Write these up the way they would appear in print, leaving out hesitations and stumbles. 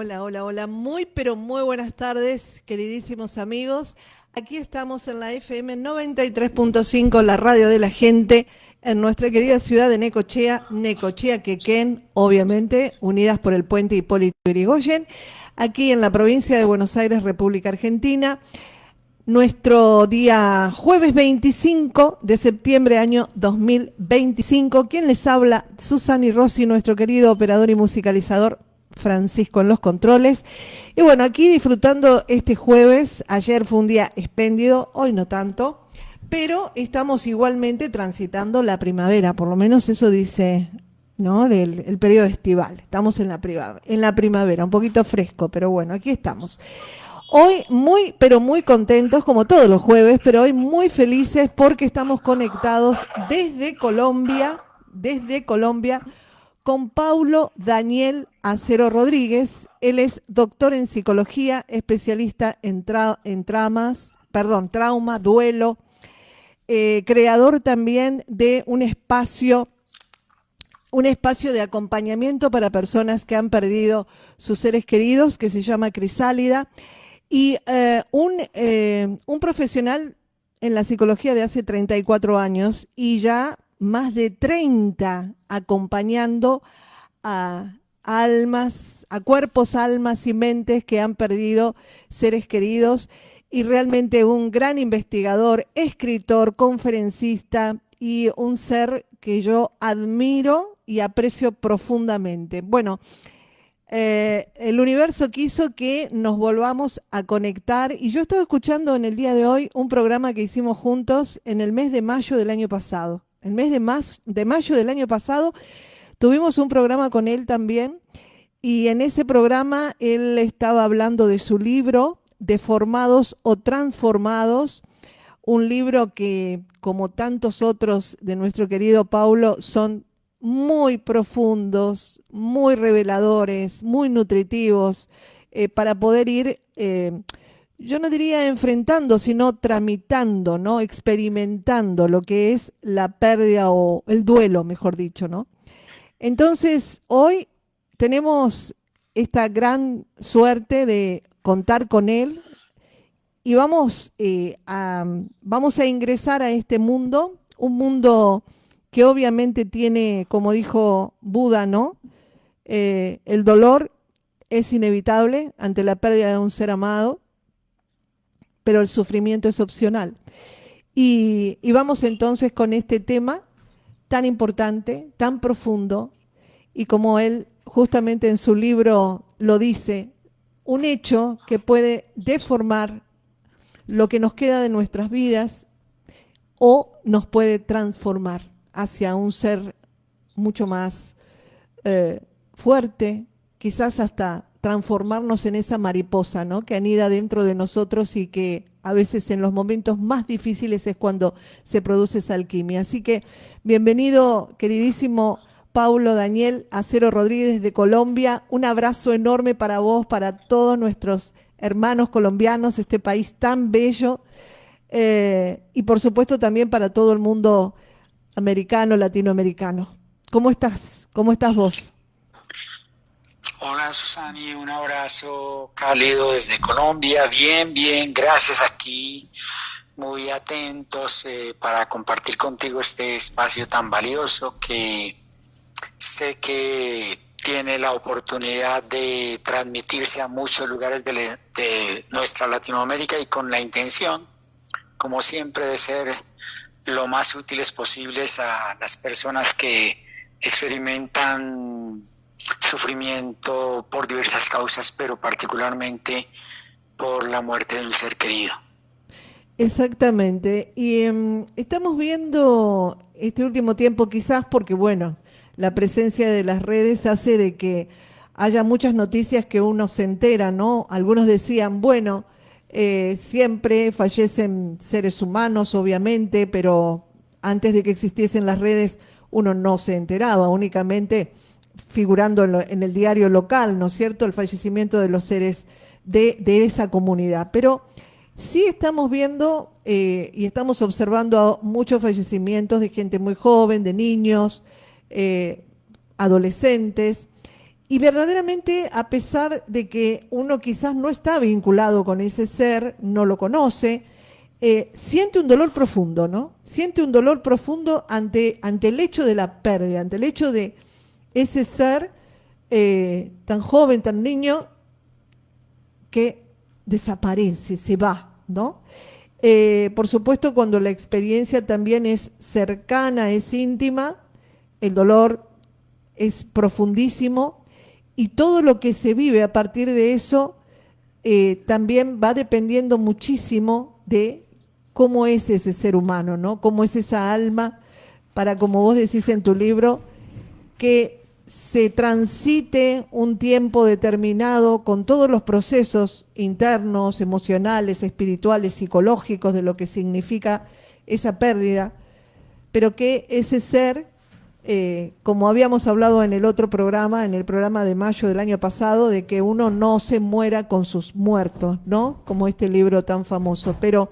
Hola, hola, hola. Muy, pero muy buenas tardes, queridísimos amigos. Aquí estamos en la FM 93.5, la radio de la gente, en nuestra querida ciudad de Necochea, Necochea, Quequén, obviamente, unidas por el puente Hipólito Yrigoyen, aquí en la provincia de Buenos Aires, República Argentina. Nuestro día jueves 25 de septiembre, año 2025. ¿Quién les habla? Susana Rossi, nuestro querido operador y musicalizador Francisco en los controles. Y bueno, aquí disfrutando este jueves. Ayer fue un día espléndido, hoy no tanto, pero estamos igualmente transitando la primavera, por lo menos eso dice, ¿no? El periodo estival. Estamos en la primavera, un poquito fresco, pero bueno, aquí estamos. Hoy muy, pero muy contentos, como todos los jueves, pero hoy muy felices porque estamos conectados desde Colombia, con Paulo Daniel Acero Rodríguez. Él es doctor en psicología, especialista en trauma, duelo, creador también de un espacio de acompañamiento para personas que han perdido sus seres queridos, que se llama Crisálida, y un profesional en la psicología de hace 34 años y ya más de 30 acompañando a cuerpos, almas y mentes que han perdido seres queridos, y realmente un gran investigador, escritor, conferencista y un ser que yo admiro y aprecio profundamente. Bueno, el universo quiso que nos volvamos a conectar y yo estoy escuchando en el día de hoy un programa que hicimos juntos en el mes de mayo del año pasado. El mes de mayo del año pasado tuvimos un programa con él también, y en ese programa él estaba hablando de su libro, Deformados o Transformados, un libro que, como tantos otros de nuestro querido Paulo, son muy profundos, muy reveladores, muy nutritivos, para poder ir, yo no diría enfrentando, sino tramitando, ¿no? Experimentando lo que es la pérdida o el duelo, mejor dicho, ¿no? Entonces, hoy tenemos esta gran suerte de contar con él y vamos a ingresar a este mundo, un mundo que obviamente tiene, como dijo Buda, ¿no? El dolor es inevitable ante la pérdida de un ser amado, pero el sufrimiento es opcional. Y vamos entonces con este tema tan importante, tan profundo, y como él justamente en su libro lo dice, un hecho que puede deformar lo que nos queda de nuestras vidas o nos puede transformar hacia un ser mucho más fuerte, quizás hasta transformarnos en esa mariposa, ¿no? Que anida dentro de nosotros y que a veces en los momentos más difíciles es cuando se produce esa alquimia. Así que bienvenido, queridísimo Paulo Daniel Acero Rodríguez de Colombia. Un abrazo enorme para vos, para todos nuestros hermanos colombianos, este país tan bello, y por supuesto también para todo el mundo americano, latinoamericano. ¿Cómo estás? ¿Cómo estás vos? Hola Susani, un abrazo cálido desde Colombia. Bien, bien, gracias, aquí muy atentos para compartir contigo este espacio tan valioso que sé que tiene la oportunidad de transmitirse a muchos lugares de nuestra Latinoamérica, y con la intención, como siempre, de ser lo más útiles posibles a las personas que experimentan sufrimiento por diversas causas, pero particularmente por la muerte de un ser querido. Exactamente. Y estamos viendo este último tiempo, quizás porque, bueno, la presencia de las redes hace de que haya muchas noticias que uno se entera, ¿no? Algunos decían, bueno, siempre fallecen seres humanos, obviamente, pero antes de que existiesen las redes uno no se enteraba, únicamente figurando en el diario local, ¿no es cierto?, el fallecimiento de los seres de esa comunidad. Pero sí estamos viendo y estamos observando muchos fallecimientos de gente muy joven, de niños, adolescentes, Y verdaderamente, a pesar de que uno quizás no está vinculado con ese ser, no lo conoce, siente un dolor profundo, ¿no? Siente un dolor profundo ante el hecho de la pérdida, ante el hecho de ese ser tan joven, tan niño, que desaparece, se va, ¿no? Por supuesto, cuando la experiencia también es cercana, es íntima, el dolor es profundísimo y todo lo que se vive a partir de eso también va dependiendo muchísimo de cómo es ese ser humano, ¿no? Cómo es esa alma para, como vos decís en tu libro, que se transite un tiempo determinado con todos los procesos internos, emocionales, espirituales, psicológicos de lo que significa esa pérdida, pero que ese ser, como habíamos hablado en el otro programa, en el programa de mayo del año pasado, de que uno no se muera con sus muertos, ¿no? Como este libro tan famoso. Pero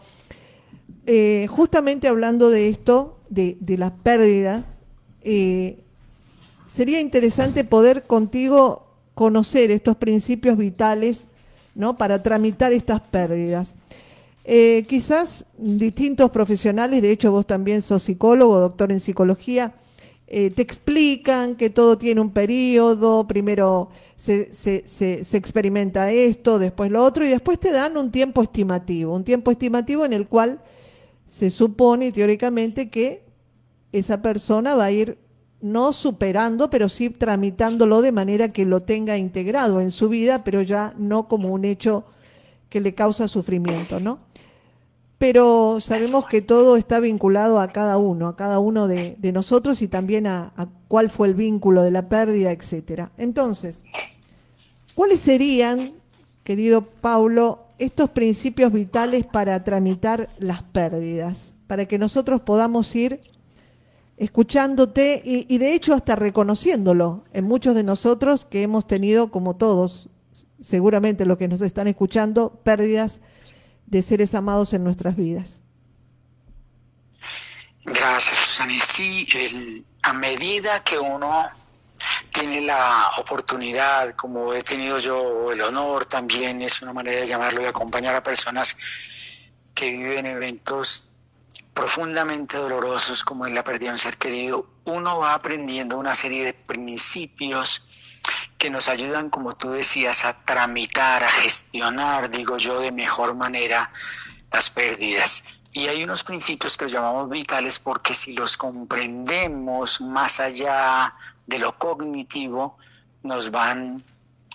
justamente hablando de esto, de la pérdida, sería interesante poder contigo conocer estos principios vitales, ¿no? Para tramitar estas pérdidas. Quizás distintos profesionales, de hecho vos también sos psicólogo, doctor en psicología, te explican que todo tiene un periodo, primero se experimenta esto, después lo otro, y después te dan un tiempo estimativo en el cual se supone teóricamente que esa persona va a ir no superando, pero sí tramitándolo de manera que lo tenga integrado en su vida, pero ya no como un hecho que le causa sufrimiento, ¿no? Pero sabemos que todo está vinculado a cada uno de nosotros y también a cuál fue el vínculo de la pérdida, etcétera. Entonces, ¿cuáles serían, querido Paulo, estos principios vitales para tramitar las pérdidas? Para que nosotros podamos ir escuchándote y de hecho hasta reconociéndolo en muchos de nosotros que hemos tenido, como todos, seguramente los que nos están escuchando, pérdidas de seres amados en nuestras vidas. Gracias, Susana. Sí, a medida que uno tiene la oportunidad, como he tenido yo, el honor también, es una manera de llamarlo, de acompañar a personas que viven eventos profundamente dolorosos como es la pérdida de un ser querido, uno va aprendiendo una serie de principios que nos ayudan, como tú decías, a tramitar, a gestionar, digo yo, de mejor manera las pérdidas. Y hay unos principios que los llamamos vitales porque si los comprendemos más allá de lo cognitivo, nos van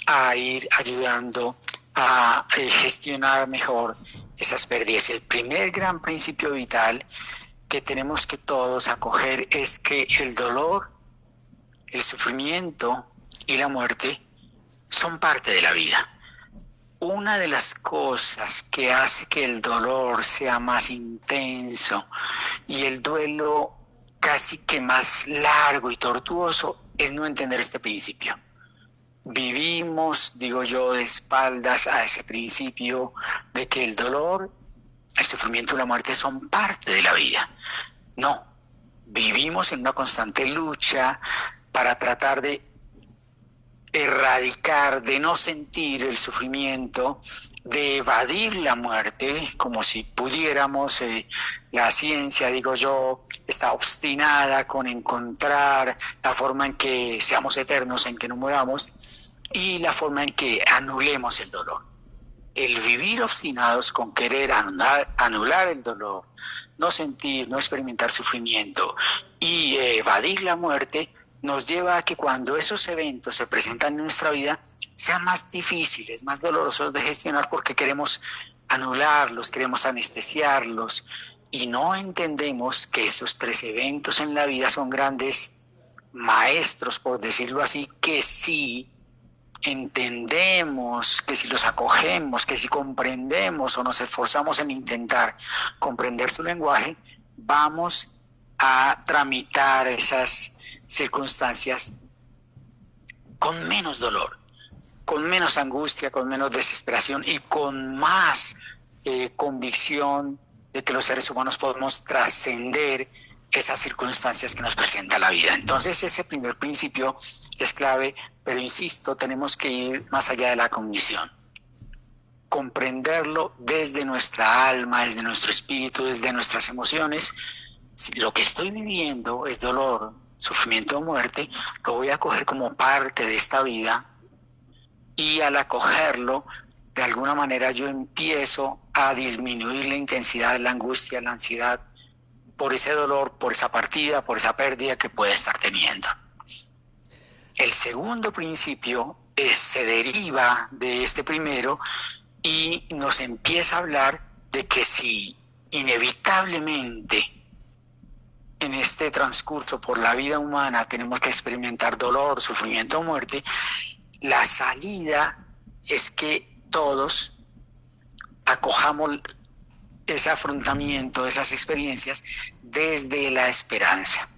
a ir ayudando a gestionar mejor esas pérdidas. El primer gran principio vital que tenemos que todos acoger es que el dolor, el sufrimiento y la muerte son parte de la vida. Una de las cosas que hace que el dolor sea más intenso y el duelo casi que más largo y tortuoso es no entender este principio. Vivimos, digo yo, de espaldas a ese principio de que el dolor, el sufrimiento y la muerte son parte de la vida. No, vivimos en una constante lucha para tratar de erradicar, de no sentir el sufrimiento, de evadir la muerte, como si pudiéramos. La ciencia, digo yo, está obstinada con encontrar la forma en que seamos eternos, en que no muramos, y la forma en que anulemos el dolor. El vivir obstinados con querer anular el dolor, no sentir, no experimentar sufrimiento y evadir la muerte, nos lleva a que cuando esos eventos se presentan en nuestra vida sean más difíciles, más dolorosos de gestionar porque queremos anularlos, queremos anestesiarlos y no entendemos que estos tres eventos en la vida son grandes maestros, por decirlo así, que sí entendemos, que si los acogemos, que si comprendemos o nos esforzamos en intentar comprender su lenguaje, vamos a tramitar esas circunstancias con menos dolor, con menos angustia, con menos desesperación y con más convicción de que los seres humanos podemos trascender esas circunstancias que nos presenta la vida. Entonces ese primer principio es clave, pero insisto, tenemos que ir más allá de la cognición. Comprenderlo desde nuestra alma, desde nuestro espíritu, desde nuestras emociones. Si lo que estoy viviendo es dolor, sufrimiento o muerte, lo voy a coger como parte de esta vida, y al acogerlo, de alguna manera yo empiezo a disminuir la intensidad, la angustia, la ansiedad por ese dolor, por esa partida, por esa pérdida que puede estar teniendo. El segundo principio se deriva de este primero y nos empieza a hablar de que si inevitablemente en este transcurso por la vida humana tenemos que experimentar dolor, sufrimiento o muerte, la salida es que todos acojamos ese afrontamiento, esas experiencias desde la esperanza.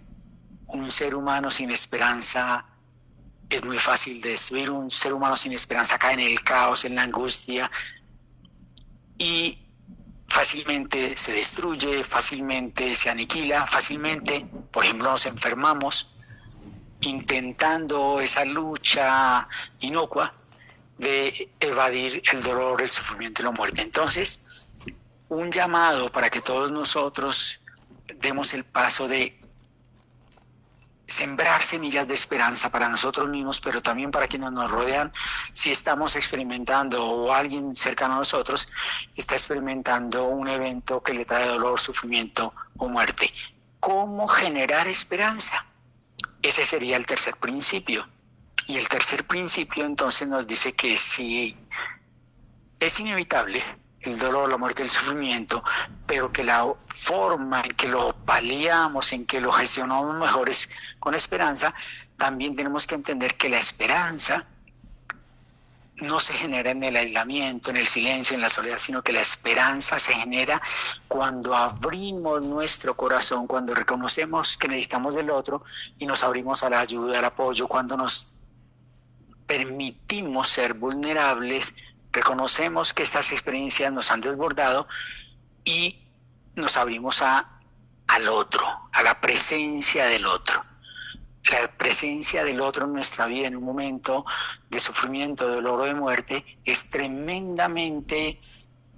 Un ser humano sin esperanza es muy fácil de destruir. Un ser humano sin esperanza cae en el caos, en la angustia, y fácilmente se destruye, fácilmente se aniquila, fácilmente, por ejemplo, nos enfermamos intentando esa lucha inocua de evadir el dolor, el sufrimiento y la muerte. Entonces, un llamado para que todos nosotros demos el paso de sembrar semillas de esperanza para nosotros mismos, pero también para quienes nos rodean. Si estamos experimentando, o alguien cercano a nosotros está experimentando un evento que le trae dolor, sufrimiento o muerte, ¿cómo generar esperanza? Ese sería el tercer principio. Y el tercer principio entonces nos dice que si es inevitable el dolor, la muerte, el sufrimiento, pero que la forma en que lo paliamos, en que lo gestionamos mejor es con esperanza, también tenemos que entender que la esperanza no se genera en el aislamiento, en el silencio, en la soledad, sino que la esperanza se genera cuando abrimos nuestro corazón, cuando reconocemos que necesitamos del otro y nos abrimos a la ayuda, al apoyo, cuando nos permitimos ser vulnerables, reconocemos que estas experiencias nos han desbordado y nos abrimos al otro, a la presencia del otro. La presencia del otro en nuestra vida en un momento de sufrimiento, de dolor o de muerte es tremendamente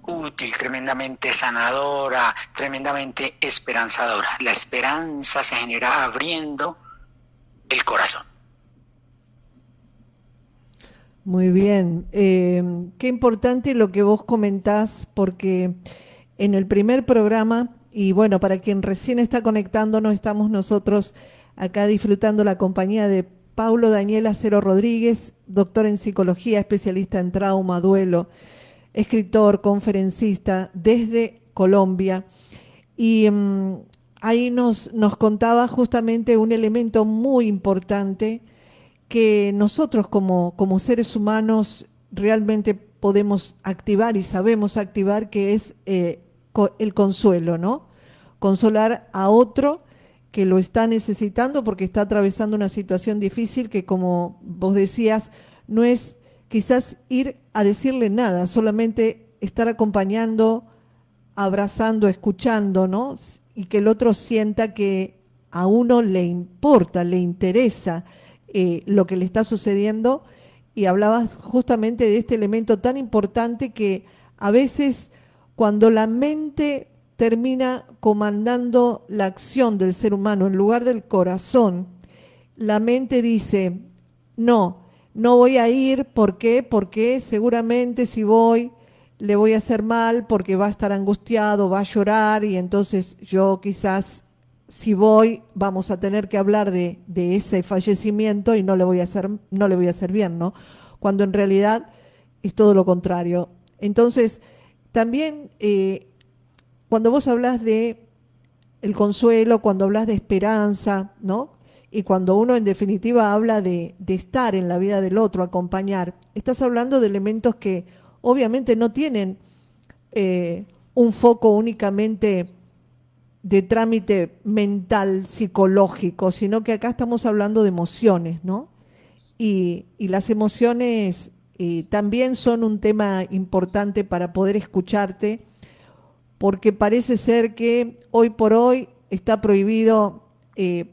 útil, tremendamente sanadora, tremendamente esperanzadora. La esperanza se genera abriendo el corazón. Muy bien, qué importante lo que vos comentás, porque en el primer programa, y bueno, para quien recién está conectándonos, estamos nosotros acá disfrutando la compañía de Paulo Daniel Acero Rodríguez, doctor en psicología, especialista en trauma, duelo, escritor, conferencista desde Colombia, y ahí nos contaba justamente un elemento muy importante que nosotros como seres humanos realmente podemos activar y sabemos activar, que es el consuelo, ¿no? Consolar a otro que lo está necesitando porque está atravesando una situación difícil que, como vos decías, no es quizás ir a decirle nada, solamente estar acompañando, abrazando, escuchando, ¿no? Y que el otro sienta que a uno le importa, le interesa lo que le está sucediendo. Y hablabas justamente de este elemento tan importante que a veces, cuando la mente termina comandando la acción del ser humano en lugar del corazón, la mente dice, no voy a ir. ¿Por qué? Porque seguramente si voy le voy a hacer mal, porque va a estar angustiado, va a llorar, y entonces yo quizás, si voy, vamos a tener que hablar de ese fallecimiento y no le voy a hacer bien, ¿no? Cuando en realidad es todo lo contrario. Entonces, también cuando vos hablas de el consuelo, cuando hablas de esperanza, ¿no? Y cuando uno en definitiva habla de estar en la vida del otro, acompañar, estás hablando de elementos que obviamente no tienen un foco únicamente de trámite mental, psicológico, sino que acá estamos hablando de emociones, ¿no? Y las emociones también son un tema importante para poder escucharte, porque parece ser que hoy por hoy está prohibido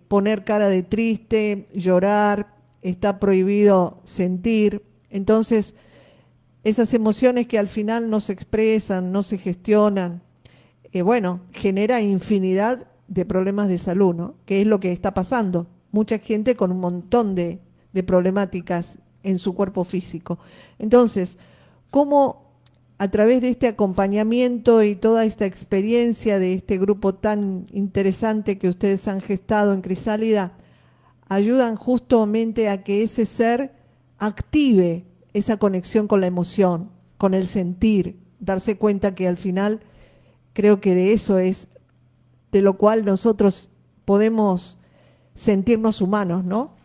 poner cara de triste, llorar, está prohibido sentir. Entonces, esas emociones que al final no se expresan, no se gestionan, bueno, genera infinidad de problemas de salud, ¿no? Que es lo que está pasando. Mucha gente con un montón de problemáticas en su cuerpo físico. Entonces, ¿cómo a través de este acompañamiento y toda esta experiencia de este grupo tan interesante que ustedes han gestado en Crisálida, ayudan justamente a que ese ser active esa conexión con la emoción, con el sentir, darse cuenta que al final creo que de eso es de lo cual nosotros podemos sentirnos humanos, ¿no?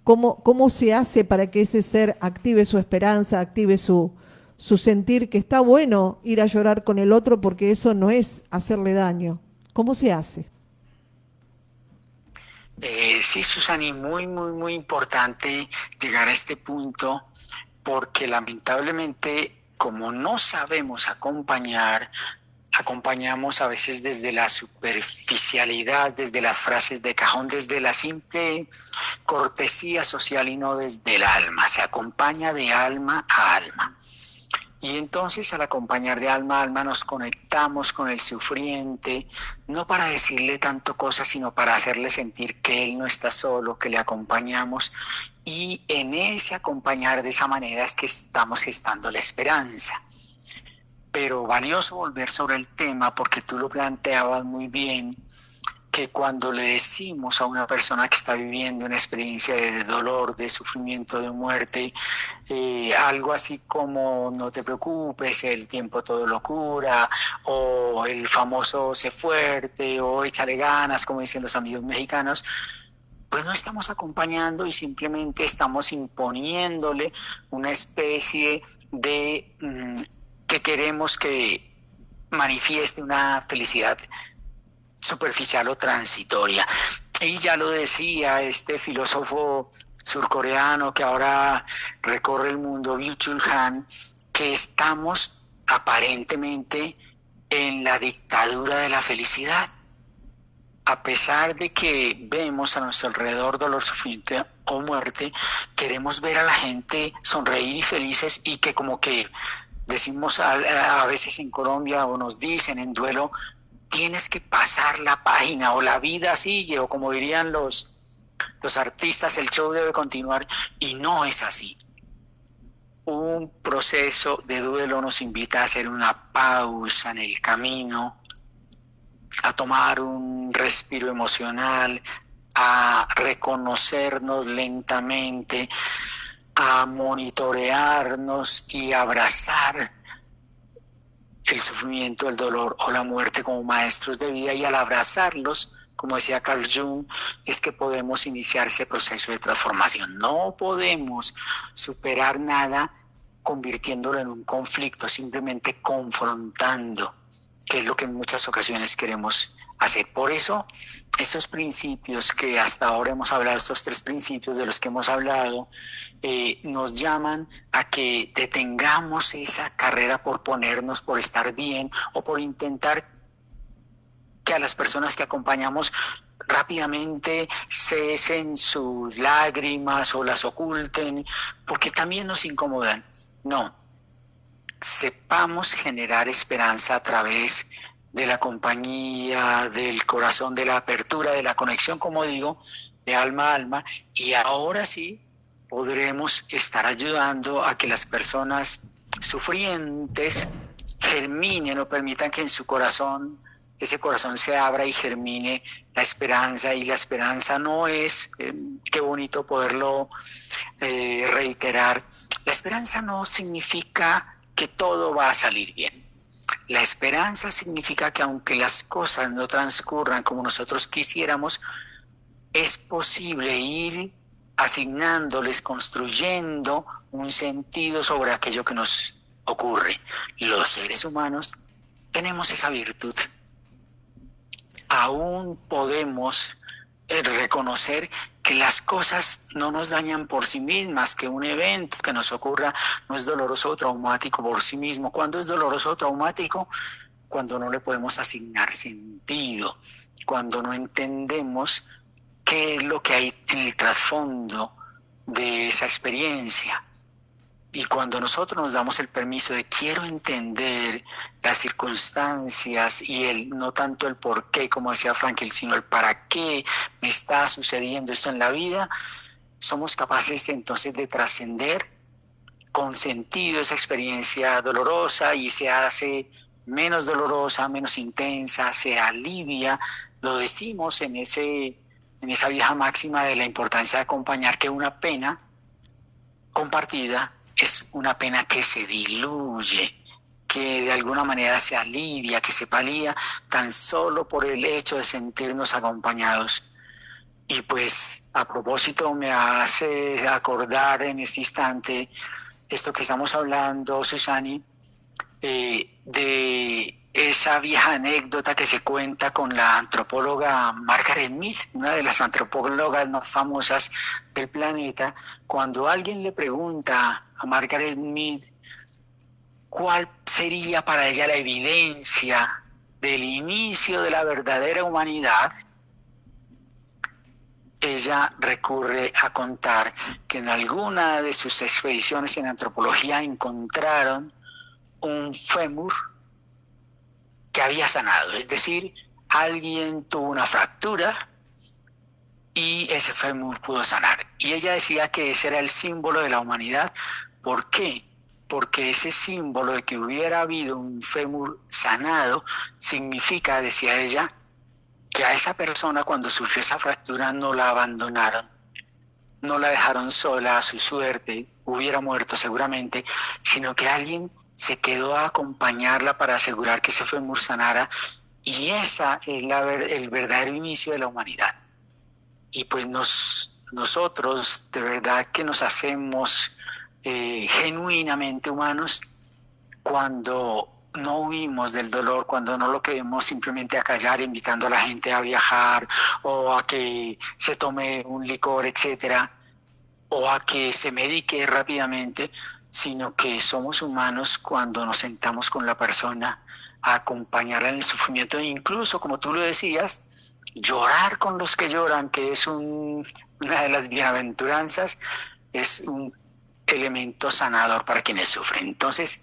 ¿Cómo se hace para que ese ser active su esperanza, active su sentir, que está bueno ir a llorar con el otro porque eso no es hacerle daño? ¿Cómo se hace? Sí, Susani, muy importante llegar a este punto porque lamentablemente como no sabemos acompañar, acompañamos a veces desde la superficialidad, desde las frases de cajón, desde la simple cortesía social y no desde el alma. Se acompaña de alma a alma. Y entonces al acompañar de alma a alma nos conectamos con el sufriente, no para decirle tanto cosas, sino para hacerle sentir que él no está solo, que le acompañamos. Y en ese acompañar de esa manera es que estamos gestando la esperanza. Pero valioso volver sobre el tema porque tú lo planteabas muy bien, que cuando le decimos a una persona que está viviendo una experiencia de dolor, de sufrimiento, de muerte, algo así como no te preocupes, el tiempo todo lo cura, o el famoso sé fuerte, o échale ganas, como dicen los amigos mexicanos, pues no estamos acompañando y simplemente estamos imponiéndole una especie de que queremos que manifieste una felicidad superficial o transitoria. Y ya lo decía este filósofo surcoreano que ahora recorre el mundo, Byung-Chul Han, que estamos aparentemente en la dictadura de la felicidad. A pesar de que vemos a nuestro alrededor dolor, sufrimiento o muerte, queremos ver a la gente sonreír y felices y que como que decimos a veces en Colombia o nos dicen en duelo, tienes que pasar la página o la vida sigue o como dirían los artistas, el show debe continuar y no es así. Un proceso de duelo nos invita a hacer una pausa en el camino, a tomar un respiro emocional, a reconocernos lentamente, a monitorearnos y abrazar el sufrimiento, el dolor o la muerte como maestros de vida, y al abrazarlos, como decía Carl Jung, es que podemos iniciar ese proceso de transformación. No podemos superar nada convirtiéndolo en un conflicto, simplemente confrontando, que es lo que en muchas ocasiones queremos hacer. Por eso, estos principios que hasta ahora hemos hablado, estos 3 principios de los que hemos hablado, nos llaman a que detengamos esa carrera por ponernos, por estar bien o por intentar que a las personas que acompañamos rápidamente cesen sus lágrimas o las oculten, porque también nos incomodan. No, sepamos generar esperanza a través de la compañía, del corazón, de la apertura, de la conexión, como digo, de alma a alma, y ahora sí podremos estar ayudando a que las personas sufrientes germinen o permitan que en su corazón, ese corazón se abra y germine la esperanza. Y la esperanza no es, qué bonito poderlo reiterar, la esperanza no significa que todo va a salir bien. La esperanza significa que aunque las cosas no transcurran como nosotros quisiéramos, es posible ir asignándoles, construyendo un sentido sobre aquello que nos ocurre. Los seres humanos tenemos esa virtud. Aún podemos reconocer que las cosas no nos dañan por sí mismas, que un evento que nos ocurra no es doloroso o traumático por sí mismo. ¿Cuándo es doloroso o traumático? cuando no le podemos asignar sentido, cuando no entendemos qué es lo que hay en el trasfondo de esa experiencia. Y cuando nosotros nos damos el permiso de quiero entender las circunstancias y no tanto el por qué, como decía Frankl, sino el para qué me está sucediendo esto en la vida, somos capaces entonces de trascender con sentido esa experiencia dolorosa y se hace menos dolorosa, menos intensa, se alivia. Lo decimos en esa vieja máxima de la importancia de acompañar, que una pena compartida es una pena que se diluye, que de alguna manera se alivia, que se palía tan solo por el hecho de sentirnos acompañados. Y pues a propósito me hace acordar en este instante esto que estamos hablando, Susani, de esa vieja anécdota que se cuenta con la antropóloga Margaret Mead, una de las antropólogas más famosas del planeta, cuando alguien le pregunta a Margaret Mead cuál sería para ella la evidencia del inicio de la verdadera humanidad, ella recurre a contar que en alguna de sus expediciones en antropología encontraron un fémur que había sanado, es decir, alguien tuvo una fractura y ese fémur pudo sanar. Y ella decía que ese era el símbolo de la humanidad. ¿Por qué? Porque ese símbolo de que hubiera habido un fémur sanado significa, decía ella, que a esa persona cuando sufrió esa fractura no la abandonaron, no la dejaron sola a su suerte, hubiera muerto seguramente, sino que alguien se quedó a acompañarla para asegurar que ese fémur sanara, y esa es el verdadero inicio de la humanidad. Y pues nosotros de verdad que nos hacemos genuinamente humanos cuando no huimos del dolor, cuando no lo queremos simplemente acallar invitando a la gente a viajar o a que se tome un licor, etcétera, o a que se medique rápidamente, sino que somos humanos cuando nos sentamos con la persona a acompañarla en el sufrimiento e incluso, como tú lo decías, llorar con los que lloran, que es una de las bienaventuranzas, es un elemento sanador para quienes sufren. Entonces,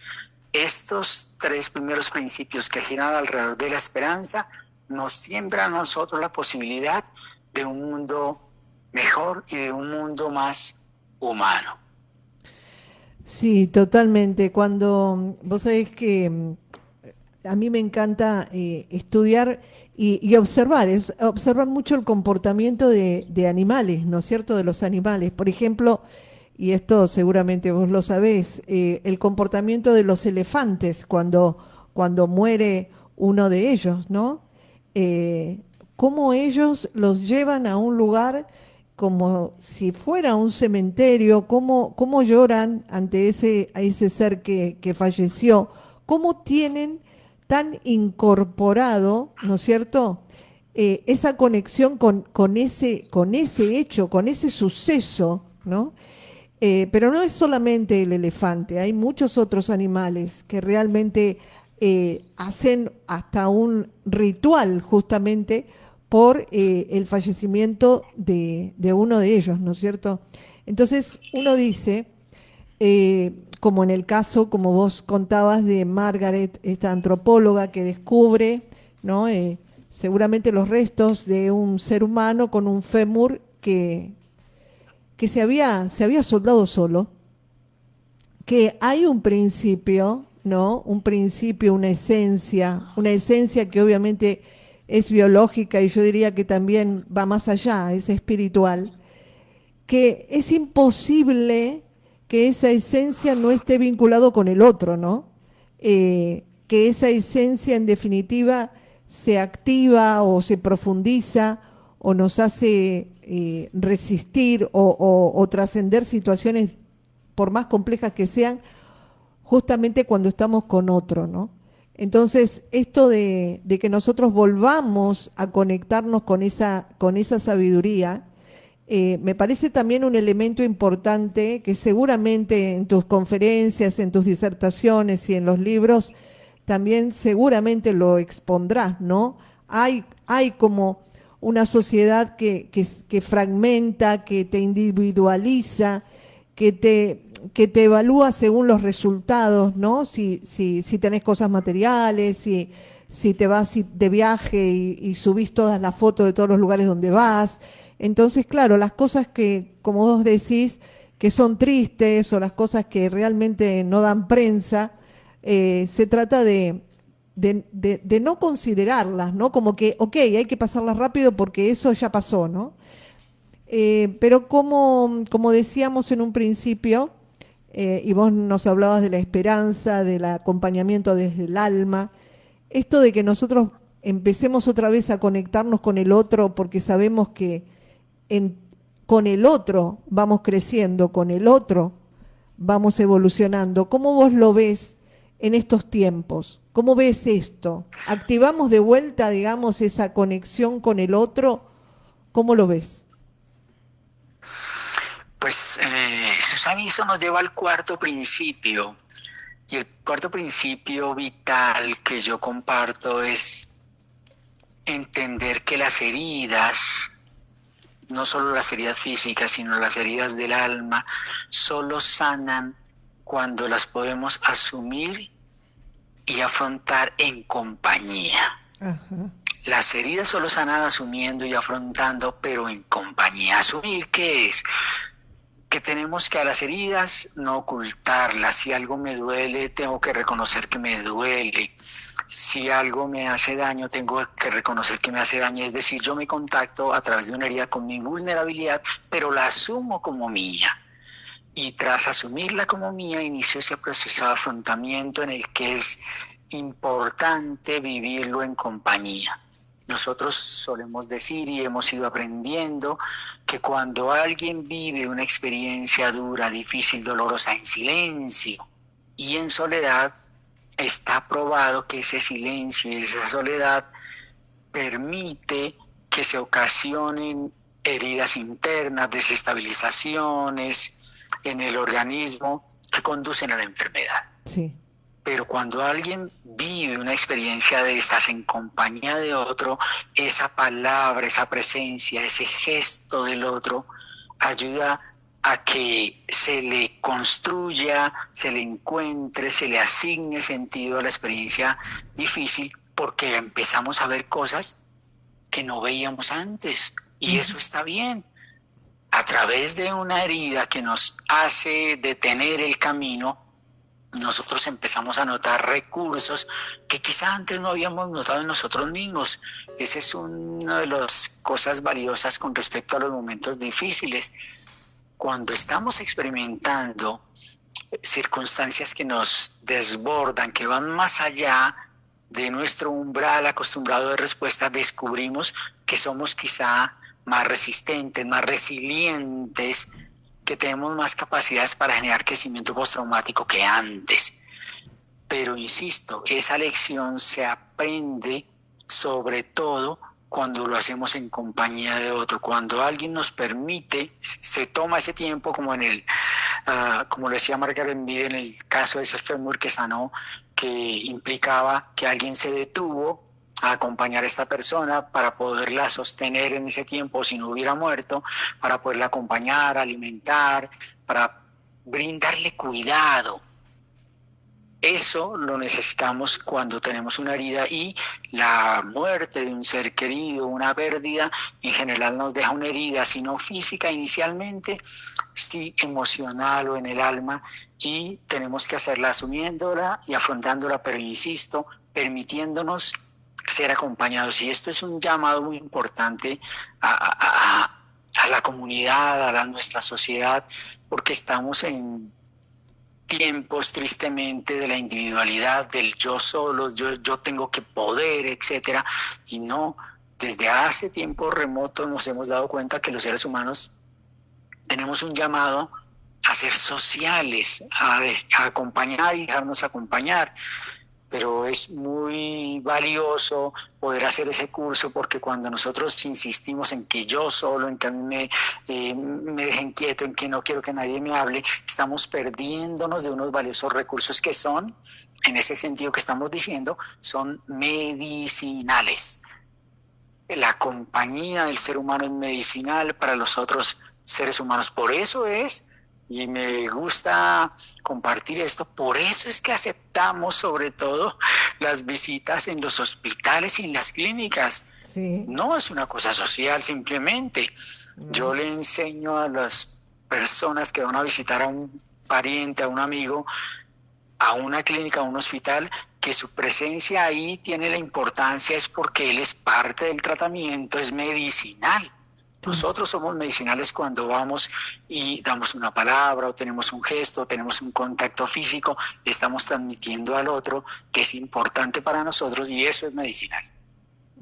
estos tres primeros principios que giran alrededor de la esperanza nos siembran a nosotros la posibilidad de un mundo mejor y de un mundo más humano. Sí, totalmente. Cuando vos sabés que a mí me encanta estudiar y observar, observar mucho el comportamiento de animales, ¿no es cierto? De los animales. Por ejemplo, y esto seguramente vos lo sabés, el comportamiento de los elefantes cuando muere uno de ellos, ¿no? Cómo ellos los llevan a un lugar como si fuera un cementerio, cómo lloran ante a ese ser que falleció, cómo tienen tan incorporado, ¿no es cierto?, esa conexión con ese hecho, con ese suceso, ¿no? Pero no es solamente el elefante, hay muchos otros animales que realmente hacen hasta un ritual justamente por el fallecimiento de uno de ellos, ¿no es cierto? Entonces uno dice, como en el caso, como vos contabas, de Margaret, esta antropóloga que descubre, ¿no? Seguramente los restos de un ser humano con un fémur que se había soldado solo, que hay un principio, ¿no? Un principio, una esencia que obviamente es biológica y yo diría que también va más allá, es espiritual, que es imposible que esa esencia no esté vinculado con el otro, ¿no? Que esa esencia en definitiva se activa o se profundiza o nos hace resistir o trascender situaciones por más complejas que sean, justamente cuando estamos con otro, ¿no? Entonces, esto de que nosotros volvamos a conectarnos con esa sabiduría, me parece también un elemento importante que seguramente en tus conferencias, en tus disertaciones y en los libros también seguramente lo expondrás, ¿no? Hay como una sociedad que fragmenta, que te individualiza, que te evalúa según los resultados, ¿no? Si tenés cosas materiales, si te vas de viaje y subís todas las fotos de todos los lugares donde vas. Entonces, claro, las cosas que, como vos decís, que son tristes o las cosas que realmente no dan prensa, se trata de no considerarlas, ¿no? Como que, ok, hay que pasarlas rápido porque eso ya pasó, ¿no? Pero como decíamos en un principio, y vos nos hablabas de la esperanza, del acompañamiento desde el alma, esto de que nosotros empecemos otra vez a conectarnos con el otro porque sabemos que en, con el otro vamos creciendo, con el otro vamos evolucionando. ¿Cómo vos lo ves en estos tiempos? ¿Cómo ves esto? ¿Activamos de vuelta, digamos, esa conexión con el otro? ¿Cómo lo ves? Pues, Susana, eso nos lleva al cuarto principio. Y el cuarto principio vital que yo comparto es entender que las heridas, no solo las heridas físicas, sino las heridas del alma, solo sanan cuando las podemos asumir y afrontar en compañía. Ajá. Las heridas solo sanan asumiendo y afrontando, pero en compañía. ¿Asumir qué es? Que tenemos que a las heridas no ocultarlas. Si algo me duele, tengo que reconocer que me duele. Si algo me hace daño, tengo que reconocer que me hace daño. Es decir, yo me contacto a través de una herida con mi vulnerabilidad, pero la asumo como mía. Y tras asumirla como mía, inicio ese proceso de afrontamiento en el que es importante vivirlo en compañía. Nosotros solemos decir y hemos ido aprendiendo que cuando alguien vive una experiencia dura, difícil, dolorosa en silencio y en soledad, está probado que ese silencio y esa soledad permite que se ocasionen heridas internas, desestabilizaciones en el organismo que conducen a la enfermedad. Sí. Pero cuando alguien vive una experiencia de estas en compañía de otro, esa palabra, esa presencia, ese gesto del otro ayuda a que se le construya, se le encuentre, se le asigne sentido a la experiencia difícil, porque empezamos a ver cosas que no veíamos antes, y eso está bien. A través de una herida que nos hace detener el camino, nosotros empezamos a notar recursos que quizá antes no habíamos notado en nosotros mismos. Esa es una de las cosas valiosas con respecto a los momentos difíciles. Cuando estamos experimentando circunstancias que nos desbordan, que van más allá de nuestro umbral acostumbrado de respuesta, descubrimos que somos quizá más resistentes, más resilientes, que tenemos más capacidades para generar crecimiento postraumático que antes. Pero insisto, esa lección se aprende sobre todo cuando lo hacemos en compañía de otro, cuando alguien nos permite, se toma ese tiempo, como como lo decía Margaret Mead en el caso de ese fémur que sanó, que implicaba que alguien se detuvo a acompañar a esta persona para poderla sostener en ese tiempo si no hubiera muerto, para poderla acompañar, alimentar, para brindarle cuidado. Eso lo necesitamos cuando tenemos una herida, y la muerte de un ser querido, una pérdida, en general nos deja una herida, si no física inicialmente, sí emocional o en el alma, y tenemos que hacerla asumiéndola y afrontándola, pero insisto, permitiéndonos ser acompañados. Y esto es un llamado muy importante a la comunidad, a nuestra sociedad, porque estamos en tiempos tristemente de la individualidad, del yo solo, yo tengo que poder, etcétera, y no, desde hace tiempo remoto nos hemos dado cuenta que los seres humanos tenemos un llamado a ser sociales, a acompañar y dejarnos acompañar. pero es muy valioso poder hacer ese curso, porque cuando nosotros insistimos en que yo solo, en que a mí me dejen quieto, en que no quiero que nadie me hable, estamos perdiéndonos de unos valiosos recursos que son, en ese sentido que estamos diciendo, son medicinales. La compañía del ser humano es medicinal para los otros seres humanos. Por eso es, y me gusta compartir esto, por eso es que aceptamos sobre todo las visitas en los hospitales y en las clínicas. Sí. No es una cosa social simplemente. Yo le enseño a las personas que van a visitar a un pariente, a un amigo, a una clínica, a un hospital, que su presencia ahí tiene la importancia es porque él es parte del tratamiento, es medicinal. Nosotros somos medicinales cuando vamos y damos una palabra o tenemos un gesto, o tenemos un contacto físico, estamos transmitiendo al otro que es importante para nosotros y eso es medicinal.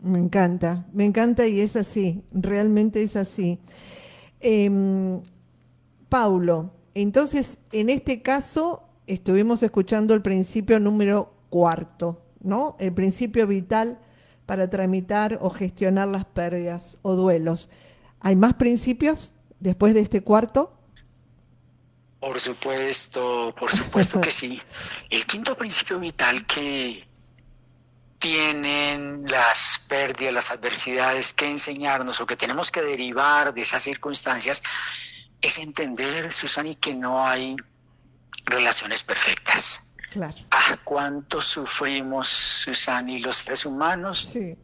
Me encanta y es así, realmente es así. Paulo, entonces en este caso estuvimos escuchando el principio número cuarto, ¿no? El principio vital para tramitar o gestionar las pérdidas o duelos. ¿Hay más principios después de este cuarto? Por supuesto que sí. El quinto principio vital que tienen las pérdidas, las adversidades que enseñarnos o que tenemos que derivar de esas circunstancias es entender, Susani, que no hay relaciones perfectas. Claro. ¿Cuánto sufrimos, Susani, los seres humanos Sí.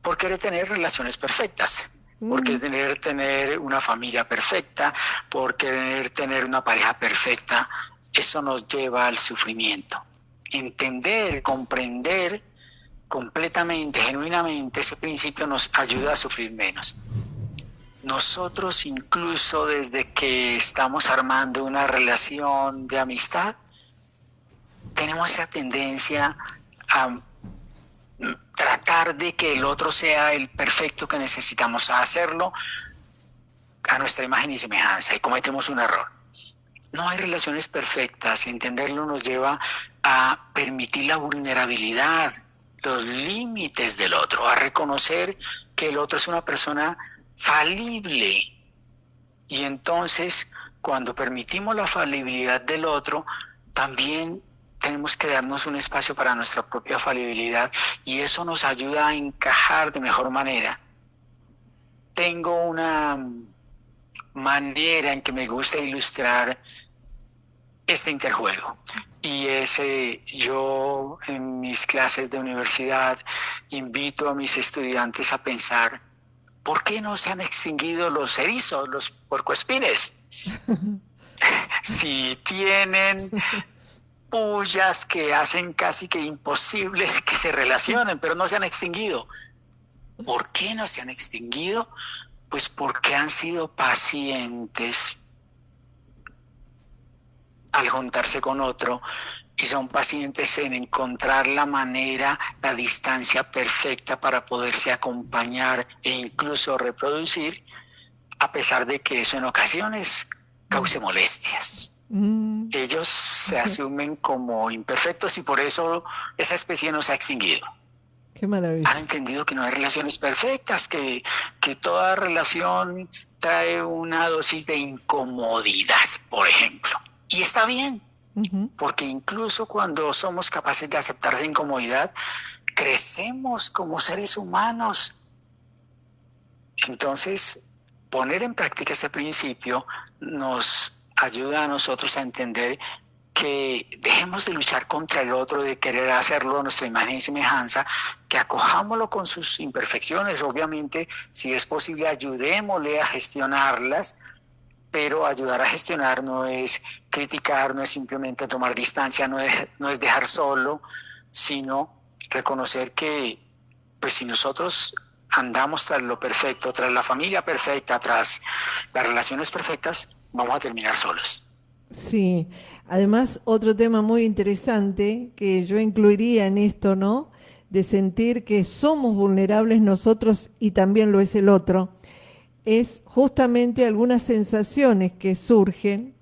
por querer tener relaciones perfectas? Por querer tener una familia perfecta, por querer tener una pareja perfecta. Eso nos lleva al sufrimiento. Entender, comprender completamente, genuinamente, ese principio nos ayuda a sufrir menos. Nosotros incluso desde que estamos armando una relación de amistad, tenemos esa tendencia a tratar de que el otro sea el perfecto que necesitamos, hacerlo a nuestra imagen y semejanza, y cometemos un error. No hay relaciones perfectas, entenderlo nos lleva a permitir la vulnerabilidad, los límites del otro, a reconocer que el otro es una persona falible. Y entonces, cuando permitimos la falibilidad del otro, también tenemos que darnos un espacio para nuestra propia falibilidad y eso nos ayuda a encajar de mejor manera. Tengo una manera en que me gusta ilustrar este interjuego y yo en mis clases de universidad invito a mis estudiantes a pensar: ¿por qué no se han extinguido los erizos, los puercoespines? Si tienen pullas que hacen casi que imposibles que se relacionen, pero no se han extinguido. ¿Por qué no se han extinguido? Pues porque han sido pacientes al juntarse con otro y son pacientes en encontrar la manera, la distancia perfecta para poderse acompañar e incluso reproducir, a pesar de que eso en ocasiones cause molestias. Ellos se asumen como imperfectos y por eso esa especie no se ha extinguido. Qué maravilla. Han entendido que no hay relaciones perfectas, que toda relación trae una dosis de incomodidad, por ejemplo. Y está bien, porque incluso cuando somos capaces de aceptar esa incomodidad, crecemos como seres humanos. Entonces, poner en práctica este principio nos ayuda a nosotros a entender que dejemos de luchar contra el otro, de querer hacerlo a nuestra imagen y semejanza, que acojámoslo con sus imperfecciones. Obviamente, si es posible, ayudémosle a gestionarlas, pero ayudar a gestionar no es criticar, no es simplemente tomar distancia, no es dejar solo, sino reconocer que pues si nosotros andamos tras lo perfecto, tras la familia perfecta, tras las relaciones perfectas, vamos a terminar solos. Sí, además otro tema muy interesante que yo incluiría en esto, ¿no? De sentir que somos vulnerables nosotros y también lo es el otro, es justamente algunas sensaciones que surgen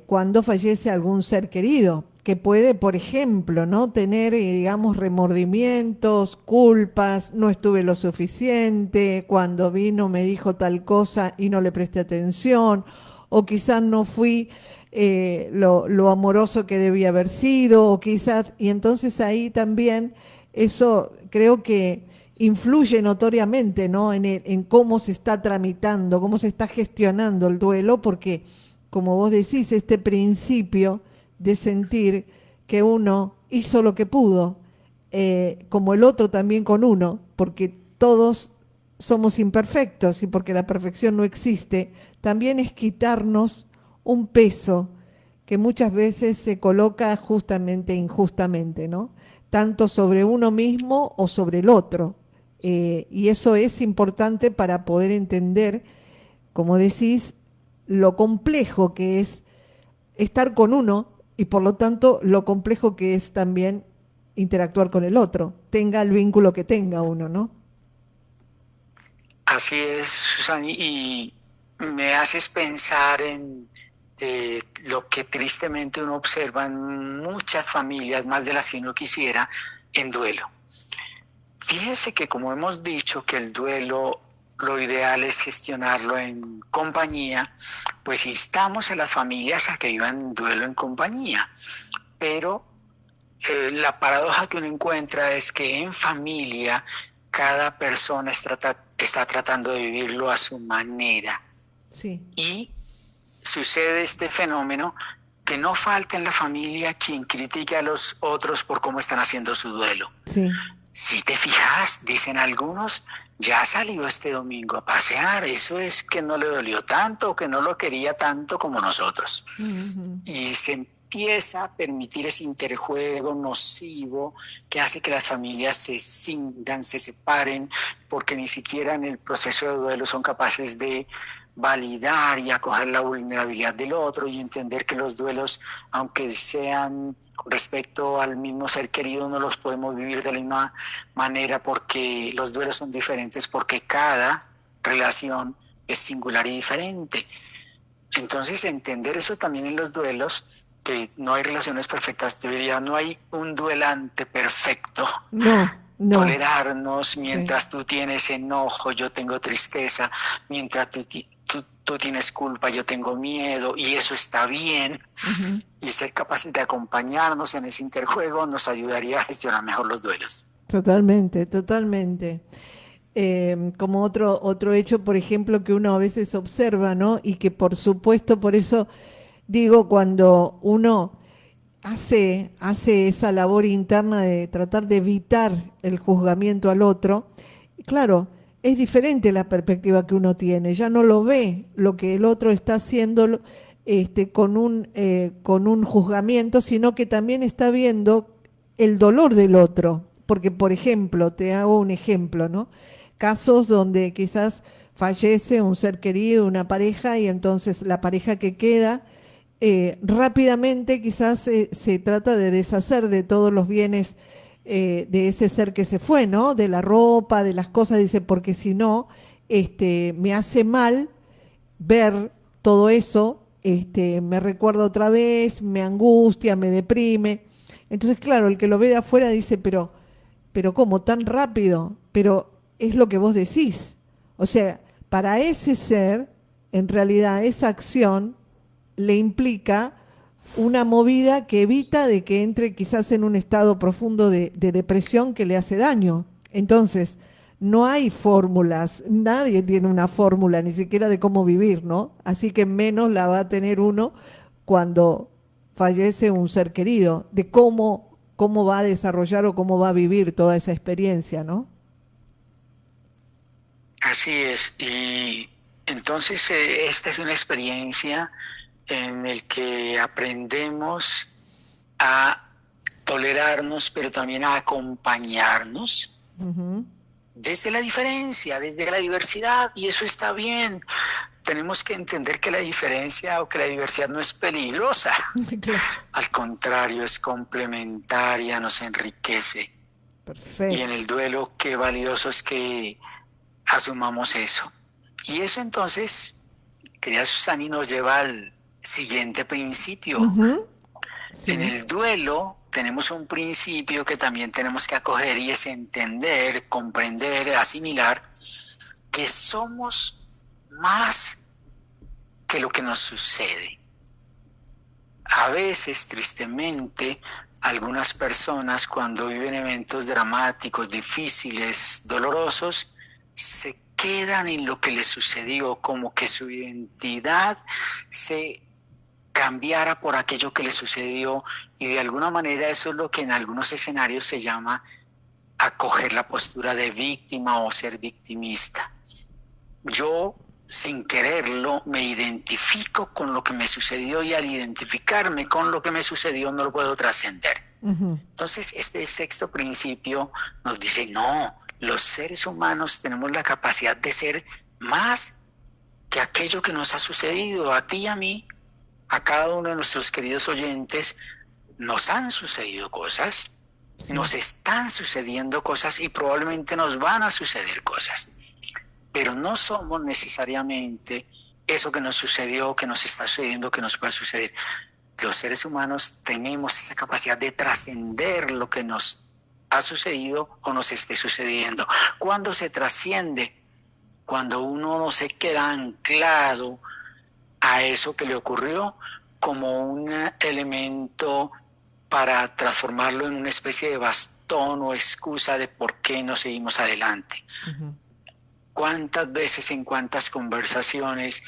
cuando fallece algún ser querido, que puede, por ejemplo, ¿no? Tener, digamos, remordimientos, culpas, no estuve lo suficiente, cuando vino me dijo tal cosa y no le presté atención, o quizás no fui lo amoroso que debía haber sido, o quizás, y entonces ahí también eso creo que influye notoriamente, ¿no? En cómo se está tramitando, cómo se está gestionando el duelo, porque como vos decís, este principio de sentir que uno hizo lo que pudo, como el otro también con uno, porque todos somos imperfectos y porque la perfección no existe, también es quitarnos un peso que muchas veces se coloca justamente injustamente, ¿no? Tanto sobre uno mismo o sobre el otro. Y eso es importante para poder entender, como decís, lo complejo que es estar con uno y por lo tanto lo complejo que es también interactuar con el otro, tenga el vínculo que tenga uno, ¿no? Así es, Susani, y me haces pensar en lo que tristemente uno observa en muchas familias, más de las que uno quisiera, en duelo. Fíjese que como hemos dicho que el duelo, lo ideal es gestionarlo en compañía, pues instamos a las familias a que vivan en duelo en compañía. Pero la paradoja que uno encuentra es que en familia cada persona está tratando de vivirlo a su manera. Sí, Y sucede este fenómeno que no falta en la familia quien critique a los otros por cómo están haciendo su duelo. sí. Si te fijas, dicen algunos, ya salió este domingo a pasear, eso es que no le dolió tanto o que no lo quería tanto como nosotros. Ujú. Y se empieza a permitir ese interjuego nocivo que hace que las familias se cindan, se separen, porque ni siquiera en el proceso de duelo son capaces de validar y acoger la vulnerabilidad del otro y entender que los duelos, aunque sean respecto al mismo ser querido, no los podemos vivir de la misma manera porque los duelos son diferentes, porque cada relación es singular y diferente. Entonces, entender eso también en los duelos, que no hay relaciones perfectas, yo diría, no hay un duelante perfecto. No, no, Tolerarnos sí. mientras tú tienes enojo, yo tengo tristeza, mientras tú tienes culpa, yo tengo miedo, y eso está bien. Ujú. Y ser capaces de acompañarnos en ese interjuego nos ayudaría a gestionar mejor los duelos. Totalmente, totalmente. Como otro hecho, por ejemplo, que uno a veces observa, ¿no? Y que por supuesto, por eso digo, cuando uno hace esa labor interna de tratar de evitar el juzgamiento al otro, claro, es diferente la perspectiva que uno tiene, ya no lo ve lo que el otro está haciendo con un juzgamiento, sino que también está viendo el dolor del otro. Porque, por ejemplo, te hago un ejemplo, ¿no? Casos donde quizás fallece un ser querido, una pareja, y entonces la pareja que queda rápidamente quizás se trata de deshacer de todos los bienes de ese ser que se fue, ¿no? De la ropa, de las cosas, dice, porque si no, me hace mal ver todo eso, me recuerda otra vez, me angustia, me deprime. Entonces, claro, el que lo ve de afuera dice, pero ¿cómo tan rápido? Pero es lo que vos decís. O sea, para ese ser, en realidad, esa acción le implica una movida que evita de que entre quizás en un estado profundo de depresión que le hace daño. Entonces, no hay fórmulas, nadie tiene una fórmula, ni siquiera de cómo vivir, ¿no? Así que menos la va a tener uno cuando fallece un ser querido, de cómo va a desarrollar o cómo va a vivir toda esa experiencia, ¿no? Así es, y entonces esta es una experiencia en el que aprendemos a tolerarnos, pero también a acompañarnos Ujú. desde la diferencia, desde la diversidad, y eso está bien. Tenemos que entender que la diferencia o que la diversidad no es peligrosa, Claro, al contrario, es complementaria, nos enriquece. Y en perfecto. el duelo, qué valioso es que asumamos eso. Y eso entonces, querida Susani, nos lleva al siguiente principio. Ujú. En Sí. el duelo tenemos un principio que también tenemos que acoger y es entender, comprender, asimilar que somos más que lo que nos sucede. A veces, tristemente, algunas personas cuando viven eventos dramáticos, difíciles, dolorosos, se quedan en lo que les sucedió, como que su identidad se cambiara por aquello que les sucedió, y de alguna manera eso es lo que en algunos escenarios se llama acoger la postura de víctima o ser victimista. Yo, sin quererlo, me identifico con lo que me sucedió y al identificarme con lo que me sucedió no lo puedo trascender. Ujú. Entonces, este sexto principio nos dice, no, los seres humanos tenemos la capacidad de ser más que aquello que nos ha sucedido a ti y a mí, a cada uno de nuestros queridos oyentes. Nos han sucedido cosas, Sí. nos están sucediendo cosas y probablemente nos van a suceder cosas. Pero no somos necesariamente eso que nos sucedió, que nos está sucediendo, que nos puede suceder. Los seres humanos tenemos esa capacidad de trascender lo que nos ha sucedido o nos esté sucediendo. ¿Cuándo se trasciende? Cuando uno no se queda anclado a eso que le ocurrió como un elemento para transformarlo en una especie de bastón o excusa de por qué no seguimos adelante. Ujú. ¿Cuántas veces en cuántas conversaciones,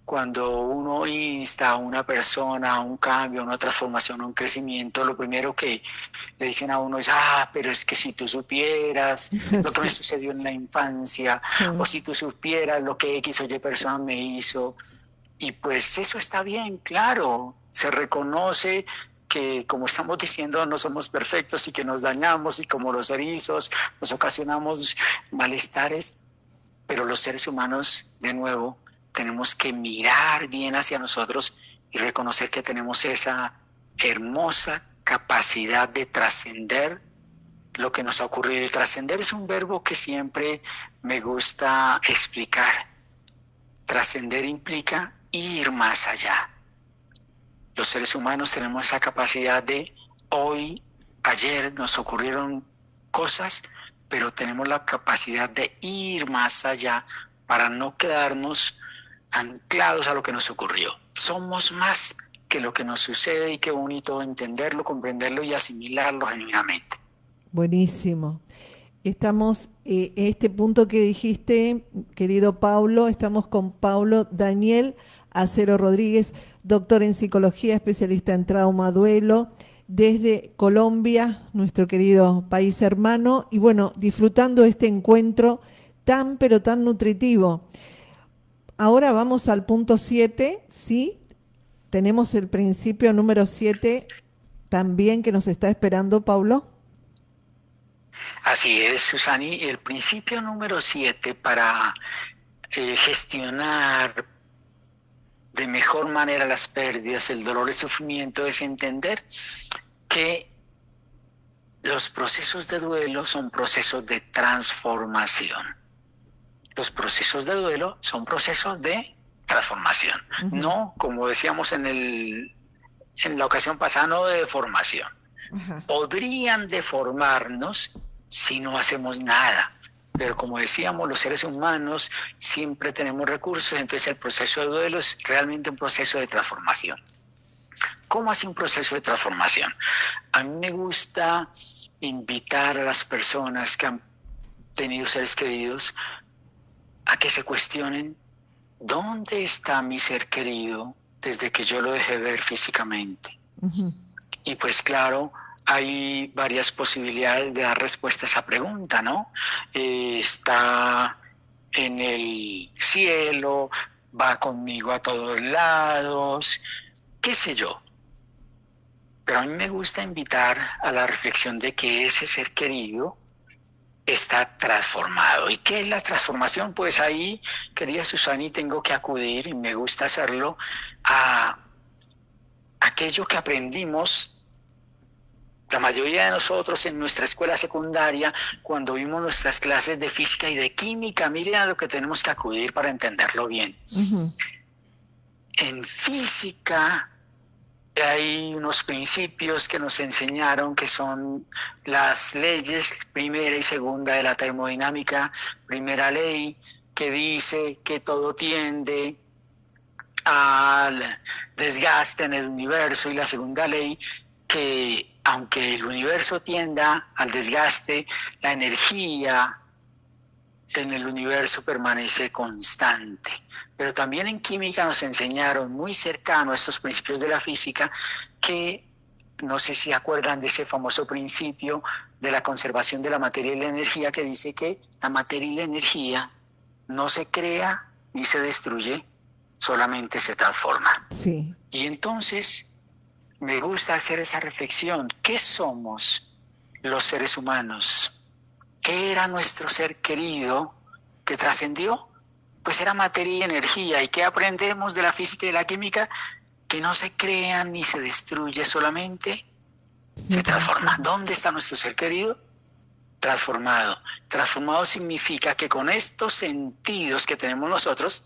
cuando uno insta a una persona a un cambio, a una transformación, a un crecimiento, lo primero que le dicen a uno es, pero es que si tú supieras lo que me Sí. sucedió en la infancia, o si tú supieras lo que X o Y persona me hizo? Y pues eso está bien, claro, se reconoce que, como estamos diciendo, no somos perfectos y que nos dañamos y como los erizos nos ocasionamos malestares, pero los seres humanos, de nuevo, tenemos que mirar bien hacia nosotros y reconocer que tenemos esa hermosa capacidad de trascender lo que nos ha ocurrido. Y trascender es un verbo que siempre me gusta explicar. Trascender implica ir más allá. Los seres humanos tenemos esa capacidad de hoy, ayer nos ocurrieron cosas, pero tenemos la capacidad de ir más allá para no quedarnos anclados a lo que nos ocurrió. Somos más que lo que nos sucede y qué bonito entenderlo, comprenderlo y asimilarlo genuinamente. Buenísimo. Estamos, en este punto que dijiste, querido Paulo, estamos con Paulo Daniel Acero Rodríguez, doctor en psicología, especialista en trauma, duelo, desde Colombia, nuestro querido país hermano, y bueno, disfrutando este encuentro tan, pero tan nutritivo. Ahora vamos al punto 7, ¿sí? Tenemos el principio número 7 también que nos está esperando, Paulo. Así es, Susani. El principio número 7 para gestionar de mejor manera las pérdidas, el dolor y el sufrimiento es entender que los procesos de duelo son procesos de transformación. Los procesos de duelo son procesos de transformación, Ujú. no, como decíamos en la ocasión pasada, no de deformación. Ajá. Podrían deformarnos si no hacemos nada, pero como decíamos, los seres humanos siempre tenemos recursos, entonces el proceso de duelo es realmente un proceso de transformación. ¿Cómo hace un proceso de transformación? A mí me gusta invitar a las personas que han tenido seres queridos a que se cuestionen dónde está mi ser querido desde que yo lo dejé ver físicamente. Ujú. Y pues claro, hay varias posibilidades de dar respuesta a esa pregunta, ¿no? Está en el cielo, va conmigo a todos lados, qué sé yo. Pero a mí me gusta invitar a la reflexión de que ese ser querido está transformado. ¿Y qué es la transformación? Pues ahí, querida Susani, tengo que acudir, y me gusta hacerlo, a aquello que aprendimos la mayoría de nosotros en nuestra escuela secundaria, cuando vimos nuestras clases de física y de química. Miren a lo que tenemos que acudir para entenderlo bien. Ujú. en física hay unos principios que nos enseñaron que son las leyes primera y segunda de la termodinámica. Primera ley que dice que todo tiende al desgaste en el universo, y la segunda ley que aunque el universo tienda al desgaste, la energía en el universo permanece constante. Pero también en química nos enseñaron, muy cercano a estos principios de la física, que no sé si se acuerdan de ese famoso principio de la conservación de la materia y la energía, que dice que la materia y la energía no se crea ni se destruye, solamente se transforma. Sí. Y entonces me gusta hacer esa reflexión. ¿Qué somos los seres humanos? ¿Qué era nuestro ser querido que trascendió? Pues era materia y energía. ¿Y qué aprendemos de la física y de la química? Que no se crea ni se destruye, solamente se transforma. ¿Dónde está nuestro ser querido? Transformado. Transformado significa que con estos sentidos que tenemos nosotros,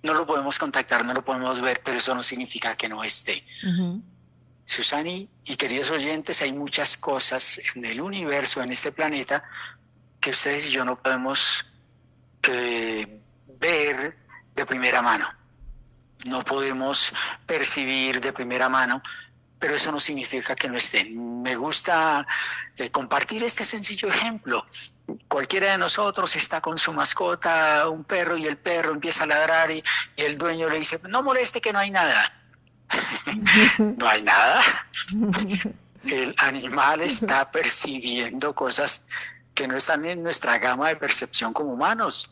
no lo podemos contactar, no lo podemos ver, pero eso no significa que no esté. Susani y queridos oyentes, hay muchas cosas en el universo, en este planeta, que ustedes y yo no podemos ver de primera mano. No podemos percibir de primera mano, pero eso no significa que no estén. Me gusta compartir este sencillo ejemplo. Cualquiera de nosotros está con su mascota, un perro, y el perro empieza a ladrar y el dueño le dice, no moleste que no hay nada. No hay nada. El animal está percibiendo cosas que no están en nuestra gama de percepción como humanos.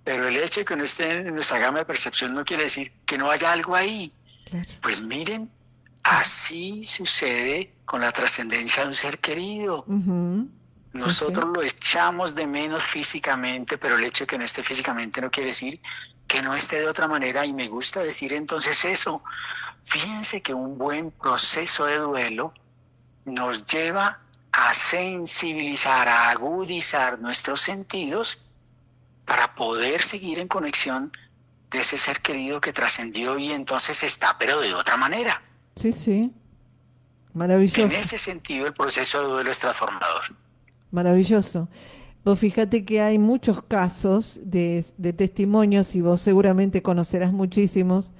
Pero el hecho de que no esté en nuestra gama de percepción no quiere decir que no haya algo ahí. Claro. Pues miren, así sucede con la trascendencia de un ser querido. Nosotros lo echamos de menos físicamente, pero el hecho de que no esté físicamente no quiere decir que no esté de otra manera. Y me gusta decir entonces eso. Fíjense que un buen proceso de duelo nos lleva a sensibilizar, a agudizar nuestros sentidos para poder seguir en conexión de ese ser querido que trascendió y entonces está, pero de otra manera. Sí, sí. Maravilloso. En ese sentido, el proceso de duelo es transformador. Maravilloso. Vos fíjate que hay muchos casos de testimonios, y vos seguramente conocerás muchísimos,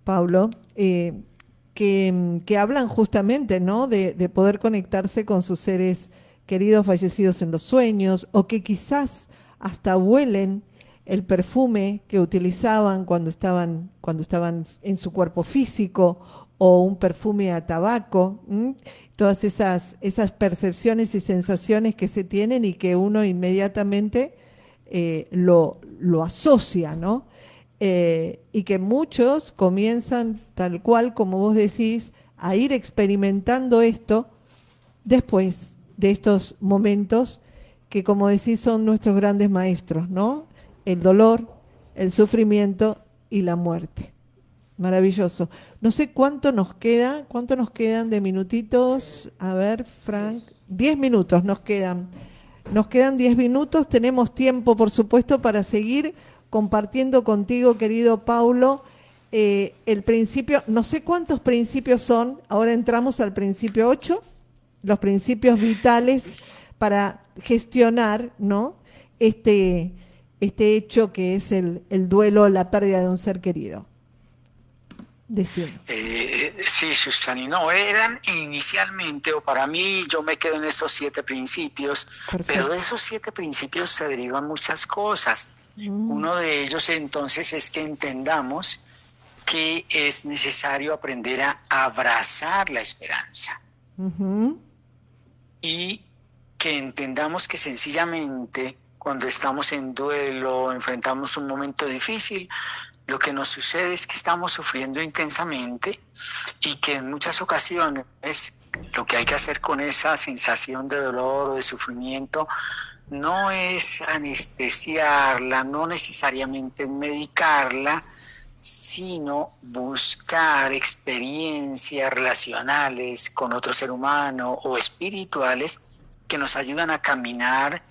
Pablo, que hablan justamente, ¿no?, de poder conectarse con sus seres queridos fallecidos en los sueños, o que quizás hasta huelen el perfume que utilizaban cuando estaban en su cuerpo físico, o un perfume a tabaco. Todas esas percepciones y sensaciones que se tienen y que uno inmediatamente lo asocia, ¿no? Y que muchos comienzan, tal cual como vos decís, a ir experimentando esto después de estos momentos que, como decís, son nuestros grandes maestros, ¿no? El dolor, el sufrimiento y la muerte. Maravilloso. No sé cuánto nos quedan de minutitos. A ver, Frank, 10 minutos nos quedan. Nos quedan 10 minutos, tenemos tiempo, por supuesto, para seguir compartiendo contigo, querido Paulo, el principio, no sé cuántos principios son, ahora entramos al principio 8, los principios vitales para gestionar, ¿no?, este hecho que es el duelo, la pérdida de un ser querido. Sí, Susani, no, eran inicialmente, o para mí, yo me quedo en esos 7 principios. Perfecto. Pero de esos 7 principios se derivan muchas cosas. Uno de ellos entonces es que entendamos que es necesario aprender a abrazar la esperanza. Y que entendamos que sencillamente cuando estamos en duelo, enfrentamos un momento difícil, lo que nos sucede es que estamos sufriendo intensamente, y que en muchas ocasiones lo que hay que hacer con esa sensación de dolor o de sufrimiento no es anestesiarla, no necesariamente es medicarla, sino buscar experiencias relacionales con otro ser humano o espirituales que nos ayudan a caminar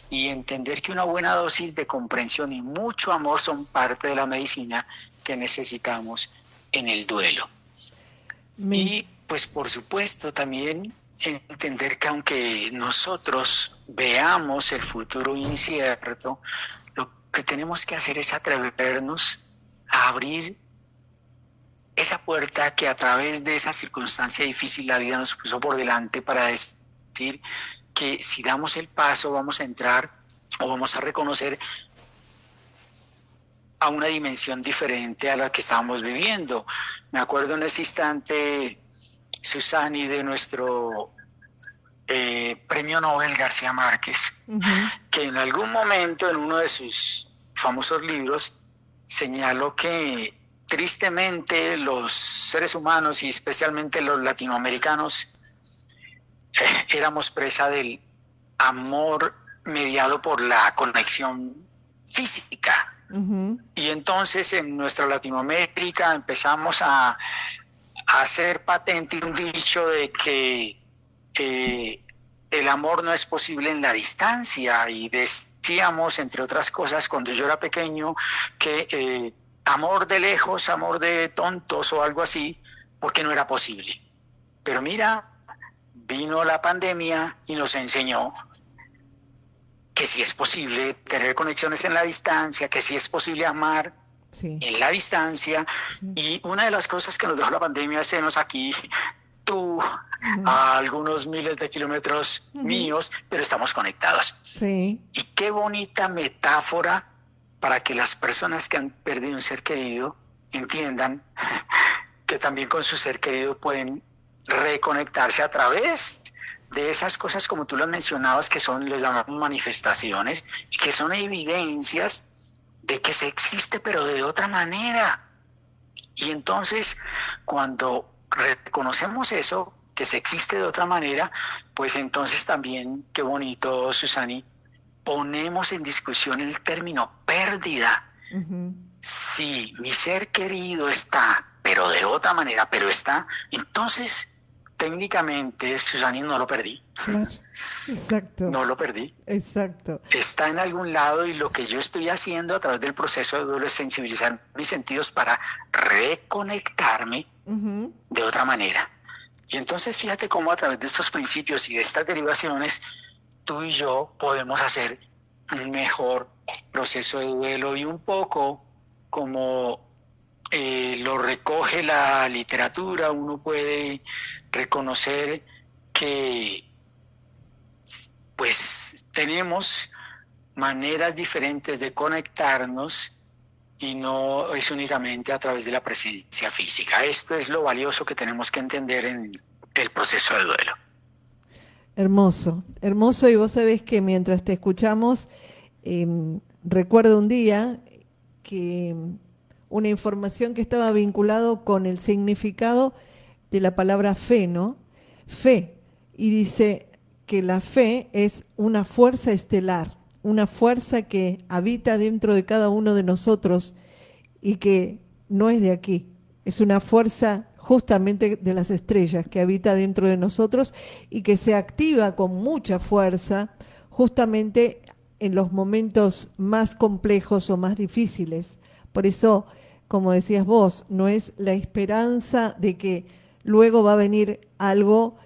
y entender que una buena dosis de comprensión y mucho amor son parte de la medicina que necesitamos en el duelo. Y pues por supuesto también entender que aunque nosotros veamos el futuro incierto, lo que tenemos que hacer es atrevernos a abrir esa puerta que a través de esa circunstancia difícil la vida nos puso por delante, para decir que si damos el paso vamos a entrar o vamos a reconocer a una dimensión diferente a la que estábamos viviendo. Me acuerdo en ese instante, Susani, de nuestro premio Nobel García Márquez, que en algún momento en uno de sus famosos libros señaló que tristemente los seres humanos y especialmente los latinoamericanos éramos presa del amor mediado por la conexión física. Y entonces en nuestra Latinoamérica empezamos a hacer patente un dicho de que el amor no es posible en la distancia, y decíamos, entre otras cosas, cuando yo era pequeño, que amor de lejos, amor de tontos o algo así, porque no era posible. Pero mira, vino la pandemia y nos enseñó que sí es posible tener conexiones en la distancia, que sí es posible amar en la distancia. Y una de las cosas que nos dejó la pandemia es sernos aquí, tú, a algunos miles de kilómetros míos, pero estamos conectados. Y qué bonita metáfora para que las personas que han perdido un ser querido entiendan que también con su ser querido pueden reconectarse a través de esas cosas, como tú las mencionabas, que son, les llamamos manifestaciones, y que son evidencias de que se existe, pero de otra manera. Y entonces, cuando reconocemos eso, que se existe de otra manera, pues entonces también, qué bonito, Susani, ponemos en discusión el término pérdida. Si mi ser querido está, pero de otra manera, pero está, entonces técnicamente, Susani, no lo perdí. Claro. Exacto. No lo perdí. Exacto. Está en algún lado, y lo que yo estoy haciendo a través del proceso de duelo es sensibilizar mis sentidos para reconectarme de otra manera. Y entonces fíjate cómo a través de estos principios y de estas derivaciones, tú y yo podemos hacer un mejor proceso de duelo, y un poco como lo recoge la literatura, uno puede reconocer que pues tenemos maneras diferentes de conectarnos, y no es únicamente a través de la presencia física. Esto es lo valioso que tenemos que entender en el proceso de duelo. Hermoso, hermoso. Y vos sabés que mientras te escuchamos, recuerdo un día que una información que estaba vinculado con el significado de la palabra fe, ¿no? Fe. Y dice que la fe es una fuerza estelar, una fuerza que habita dentro de cada uno de nosotros y que no es de aquí, es una fuerza justamente de las estrellas que habita dentro de nosotros y que se activa con mucha fuerza justamente en los momentos más complejos o más difíciles. Por eso, como decías vos, no es la esperanza de que luego va a venir algo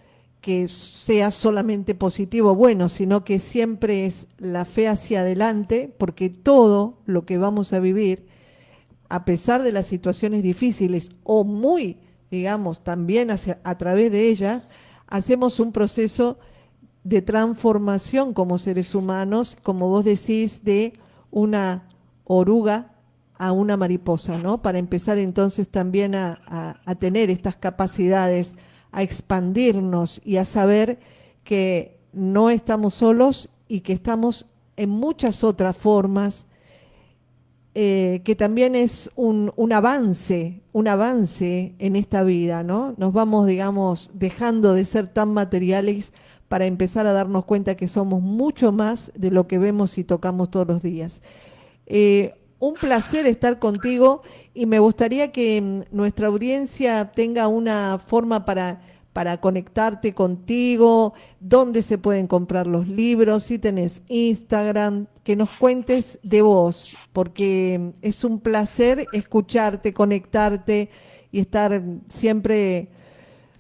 que sea solamente positivo, bueno, sino que siempre es la fe hacia adelante, porque todo lo que vamos a vivir, a pesar de las situaciones difíciles o muy, digamos, también a través de ellas, hacemos un proceso de transformación como seres humanos, como vos decís, de una oruga a una mariposa, ¿no? Para empezar entonces también a tener estas capacidades, a expandirnos y a saber que no estamos solos y que estamos en muchas otras formas, que también es un avance en esta vida, ¿no? Nos vamos, digamos, dejando de ser tan materiales para empezar a darnos cuenta que somos mucho más de lo que vemos y tocamos todos los días. Un placer estar contigo, y me gustaría que nuestra audiencia tenga una forma para para conectarte contigo, dónde se pueden comprar los libros, si tenés Instagram, que nos cuentes de vos, porque es un placer escucharte, conectarte y estar siempre,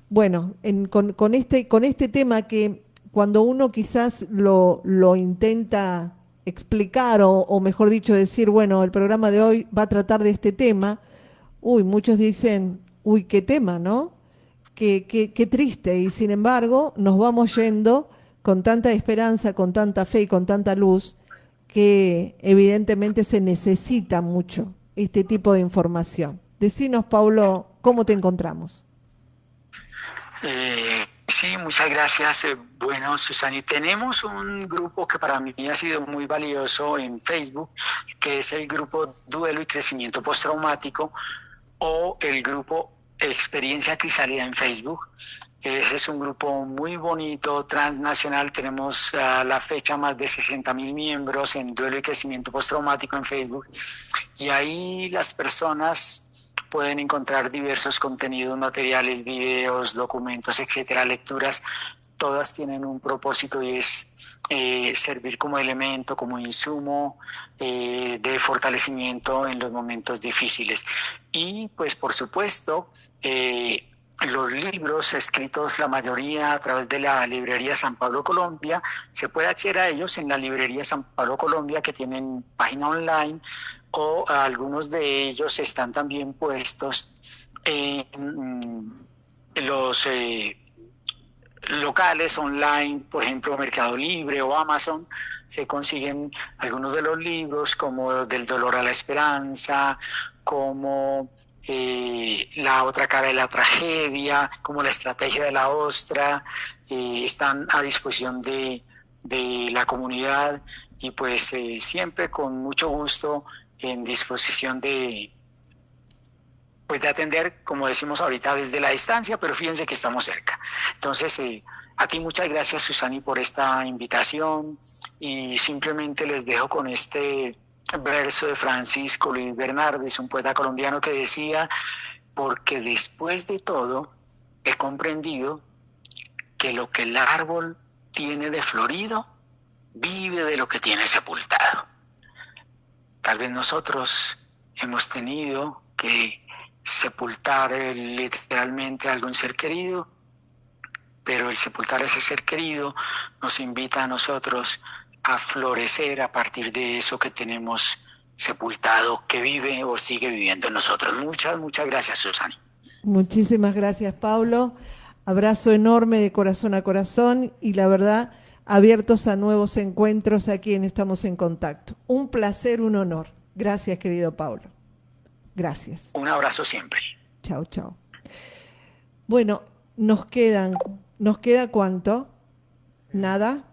bueno, con este tema que cuando uno quizás lo intenta explicar o mejor dicho decir, bueno, el programa de hoy va a tratar de este tema, uy, muchos dicen, uy, qué tema, ¿no? Qué triste, y sin embargo nos vamos yendo con tanta esperanza, con tanta fe y con tanta luz, que evidentemente se necesita mucho este tipo de información. Decinos, Paulo, ¿cómo te encontramos? Sí, muchas gracias. Bueno, Susani, tenemos un grupo que para mí ha sido muy valioso en Facebook, que es el grupo Duelo y Crecimiento Postraumático, o el grupo Experiencia Crisálida en Facebook. Ese es un grupo muy bonito, transnacional. Tenemos a la fecha más de 60.000 miembros en Duelo y Crecimiento Postraumático en Facebook. Y ahí las personas pueden encontrar diversos contenidos, materiales, videos, documentos, etcétera, lecturas. Todas tienen un propósito y es servir como elemento, como insumo de fortalecimiento en los momentos difíciles. Y pues por supuesto, los libros escritos, la mayoría a través de la librería San Pablo Colombia, se puede acceder a ellos en la librería San Pablo Colombia, que tienen página online, o algunos de ellos están también puestos en los locales online, por ejemplo Mercado Libre o Amazon. Se consiguen algunos de los libros, como Del dolor a la esperanza, como La otra cara de la tragedia, como La estrategia de la ostra. Están a disposición de la comunidad, y pues siempre con mucho gusto en disposición pues de atender, como decimos ahorita, desde la distancia, pero fíjense que estamos cerca. Entonces, a ti muchas gracias, Susani, por esta invitación, y simplemente les dejo con este verso de Francisco Luis Bernardes, un poeta colombiano, que decía: porque después de todo he comprendido que lo que el árbol tiene de florido vive de lo que tiene sepultado. Tal vez nosotros hemos tenido que sepultar literalmente a algún ser querido, pero el sepultar a ese ser querido nos invita a nosotros a florecer a partir de eso que tenemos sepultado, que vive o sigue viviendo en nosotros. Muchas gracias, Susani. Muchísimas gracias, Pablo. Abrazo enorme de corazón a corazón, y la verdad, abiertos a nuevos encuentros aquí en Estamos en Contacto. Un placer, un honor. Gracias, querido Pablo. Gracias. Un abrazo siempre. Chao, chao. Bueno, ¿nos queda cuánto? ¿Nada?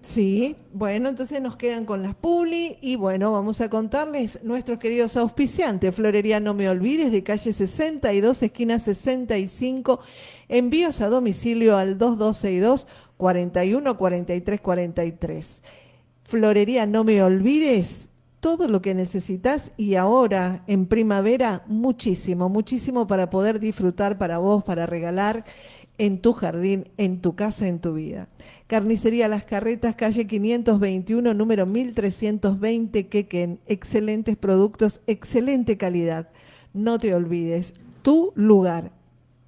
Sí, bueno, entonces nos quedan con las publi, y bueno, vamos a contarles nuestros queridos auspiciantes. Florería No Me Olvides, de calle 62, esquina 65, envíos a domicilio al 2262 41 43 43. Florería No Me Olvides, todo lo que necesitas, y ahora en primavera muchísimo, muchísimo para poder disfrutar para vos, para regalar en tu jardín, en tu casa, en tu vida. Carnicería Las Carretas, calle 521, número 1320, Quequén. Excelentes productos, excelente calidad. No te olvides, tu lugar.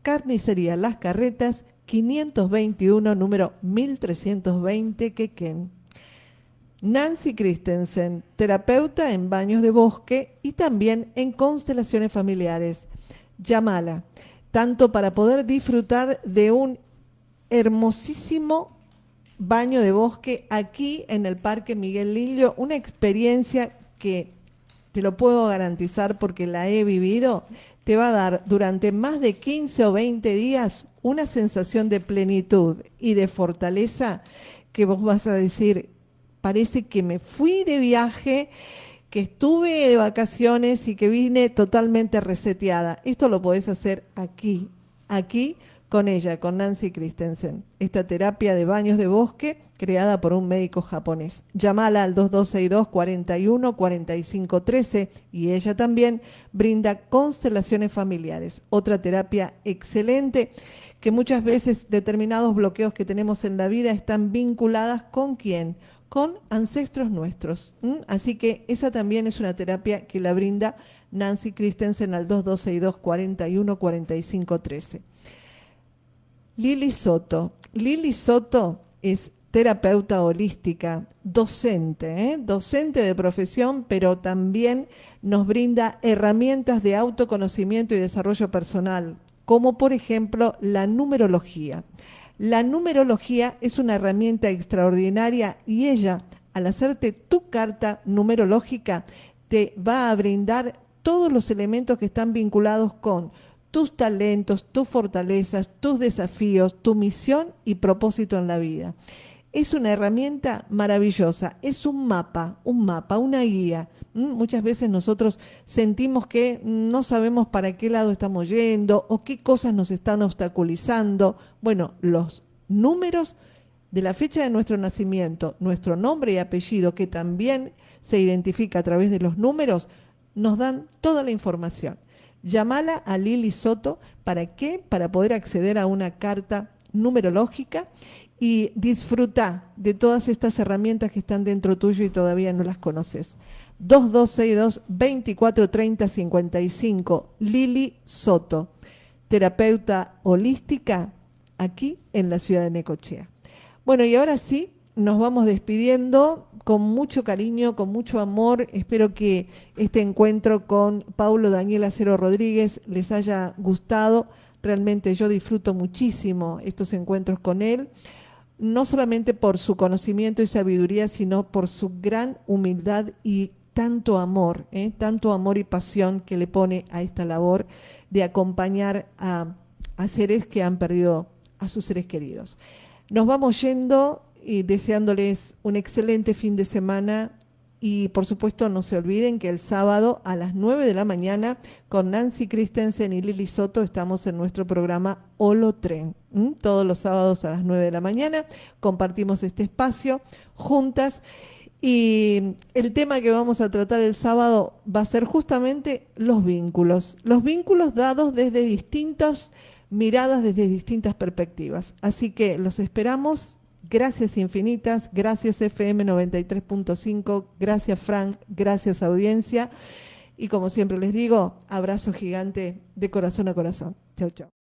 Carnicería Las Carretas, 521, número 1320, Quequén. Nancy Christensen, terapeuta en baños de bosque y también en constelaciones familiares. Llámala, tanto para poder disfrutar de un hermosísimo baño de bosque aquí en el Parque Miguel Lillo, una experiencia que te lo puedo garantizar porque la he vivido, te va a dar durante más de 15 o 20 días una sensación de plenitud y de fortaleza que vos vas a decir: parece que me fui de viaje, que estuve de vacaciones y que vine totalmente reseteada. Esto lo podés hacer aquí con ella, con Nancy Christensen. Esta terapia de baños de bosque creada por un médico japonés. Llámala al 2262 41 45 13 y ella también brinda constelaciones familiares. Otra terapia excelente que muchas veces determinados bloqueos que tenemos en la vida están vinculadas con ¿quién? Con ancestros nuestros. Así que esa también es una terapia que la brinda Nancy Christensen al 2262 41 45 13. Lili Soto. Lili Soto es terapeuta holística, docente, docente de profesión, pero también nos brinda herramientas de autoconocimiento y desarrollo personal, como por ejemplo la numerología. La numerología es una herramienta extraordinaria y ella, al hacerte tu carta numerológica, te va a brindar todos los elementos que están vinculados con tus talentos, tus fortalezas, tus desafíos, tu misión y propósito en la vida. Es una herramienta maravillosa, es un mapa, una guía. Muchas veces nosotros sentimos que no sabemos para qué lado estamos yendo o qué cosas nos están obstaculizando. Bueno, los números de la fecha de nuestro nacimiento, nuestro nombre y apellido, que también se identifica a través de los números, nos dan toda la información. Llámala a Lili Soto. ¿Para qué? Para poder acceder a una carta numerológica y disfrutar de todas estas herramientas que están dentro tuyo y todavía no las conoces. 2262 2430 55. Lili Soto, terapeuta holística aquí en la ciudad de Necochea. Bueno, y ahora sí, nos vamos despidiendo con mucho cariño, con mucho amor. Espero que este encuentro con Paulo Daniel Acero Rodríguez les haya gustado. Realmente yo disfruto muchísimo estos encuentros con él, no solamente por su conocimiento y sabiduría, sino por su gran humildad y tanto amor y pasión que le pone a esta labor de acompañar a seres que han perdido a sus seres queridos. Nos vamos yendo y deseándoles un excelente fin de semana y por supuesto no se olviden que el sábado a las 9 de la mañana con Nancy Christensen y Lili Soto estamos en nuestro programa Holotren. Todos los sábados a las 9 de la mañana compartimos este espacio juntas y el tema que vamos a tratar el sábado va a ser justamente los vínculos dados desde distintas miradas, desde distintas perspectivas. Así que los esperamos. Gracias infinitas, gracias FM 93.5, gracias Frank, gracias audiencia y como siempre les digo, abrazo gigante de corazón a corazón. Chau, chau.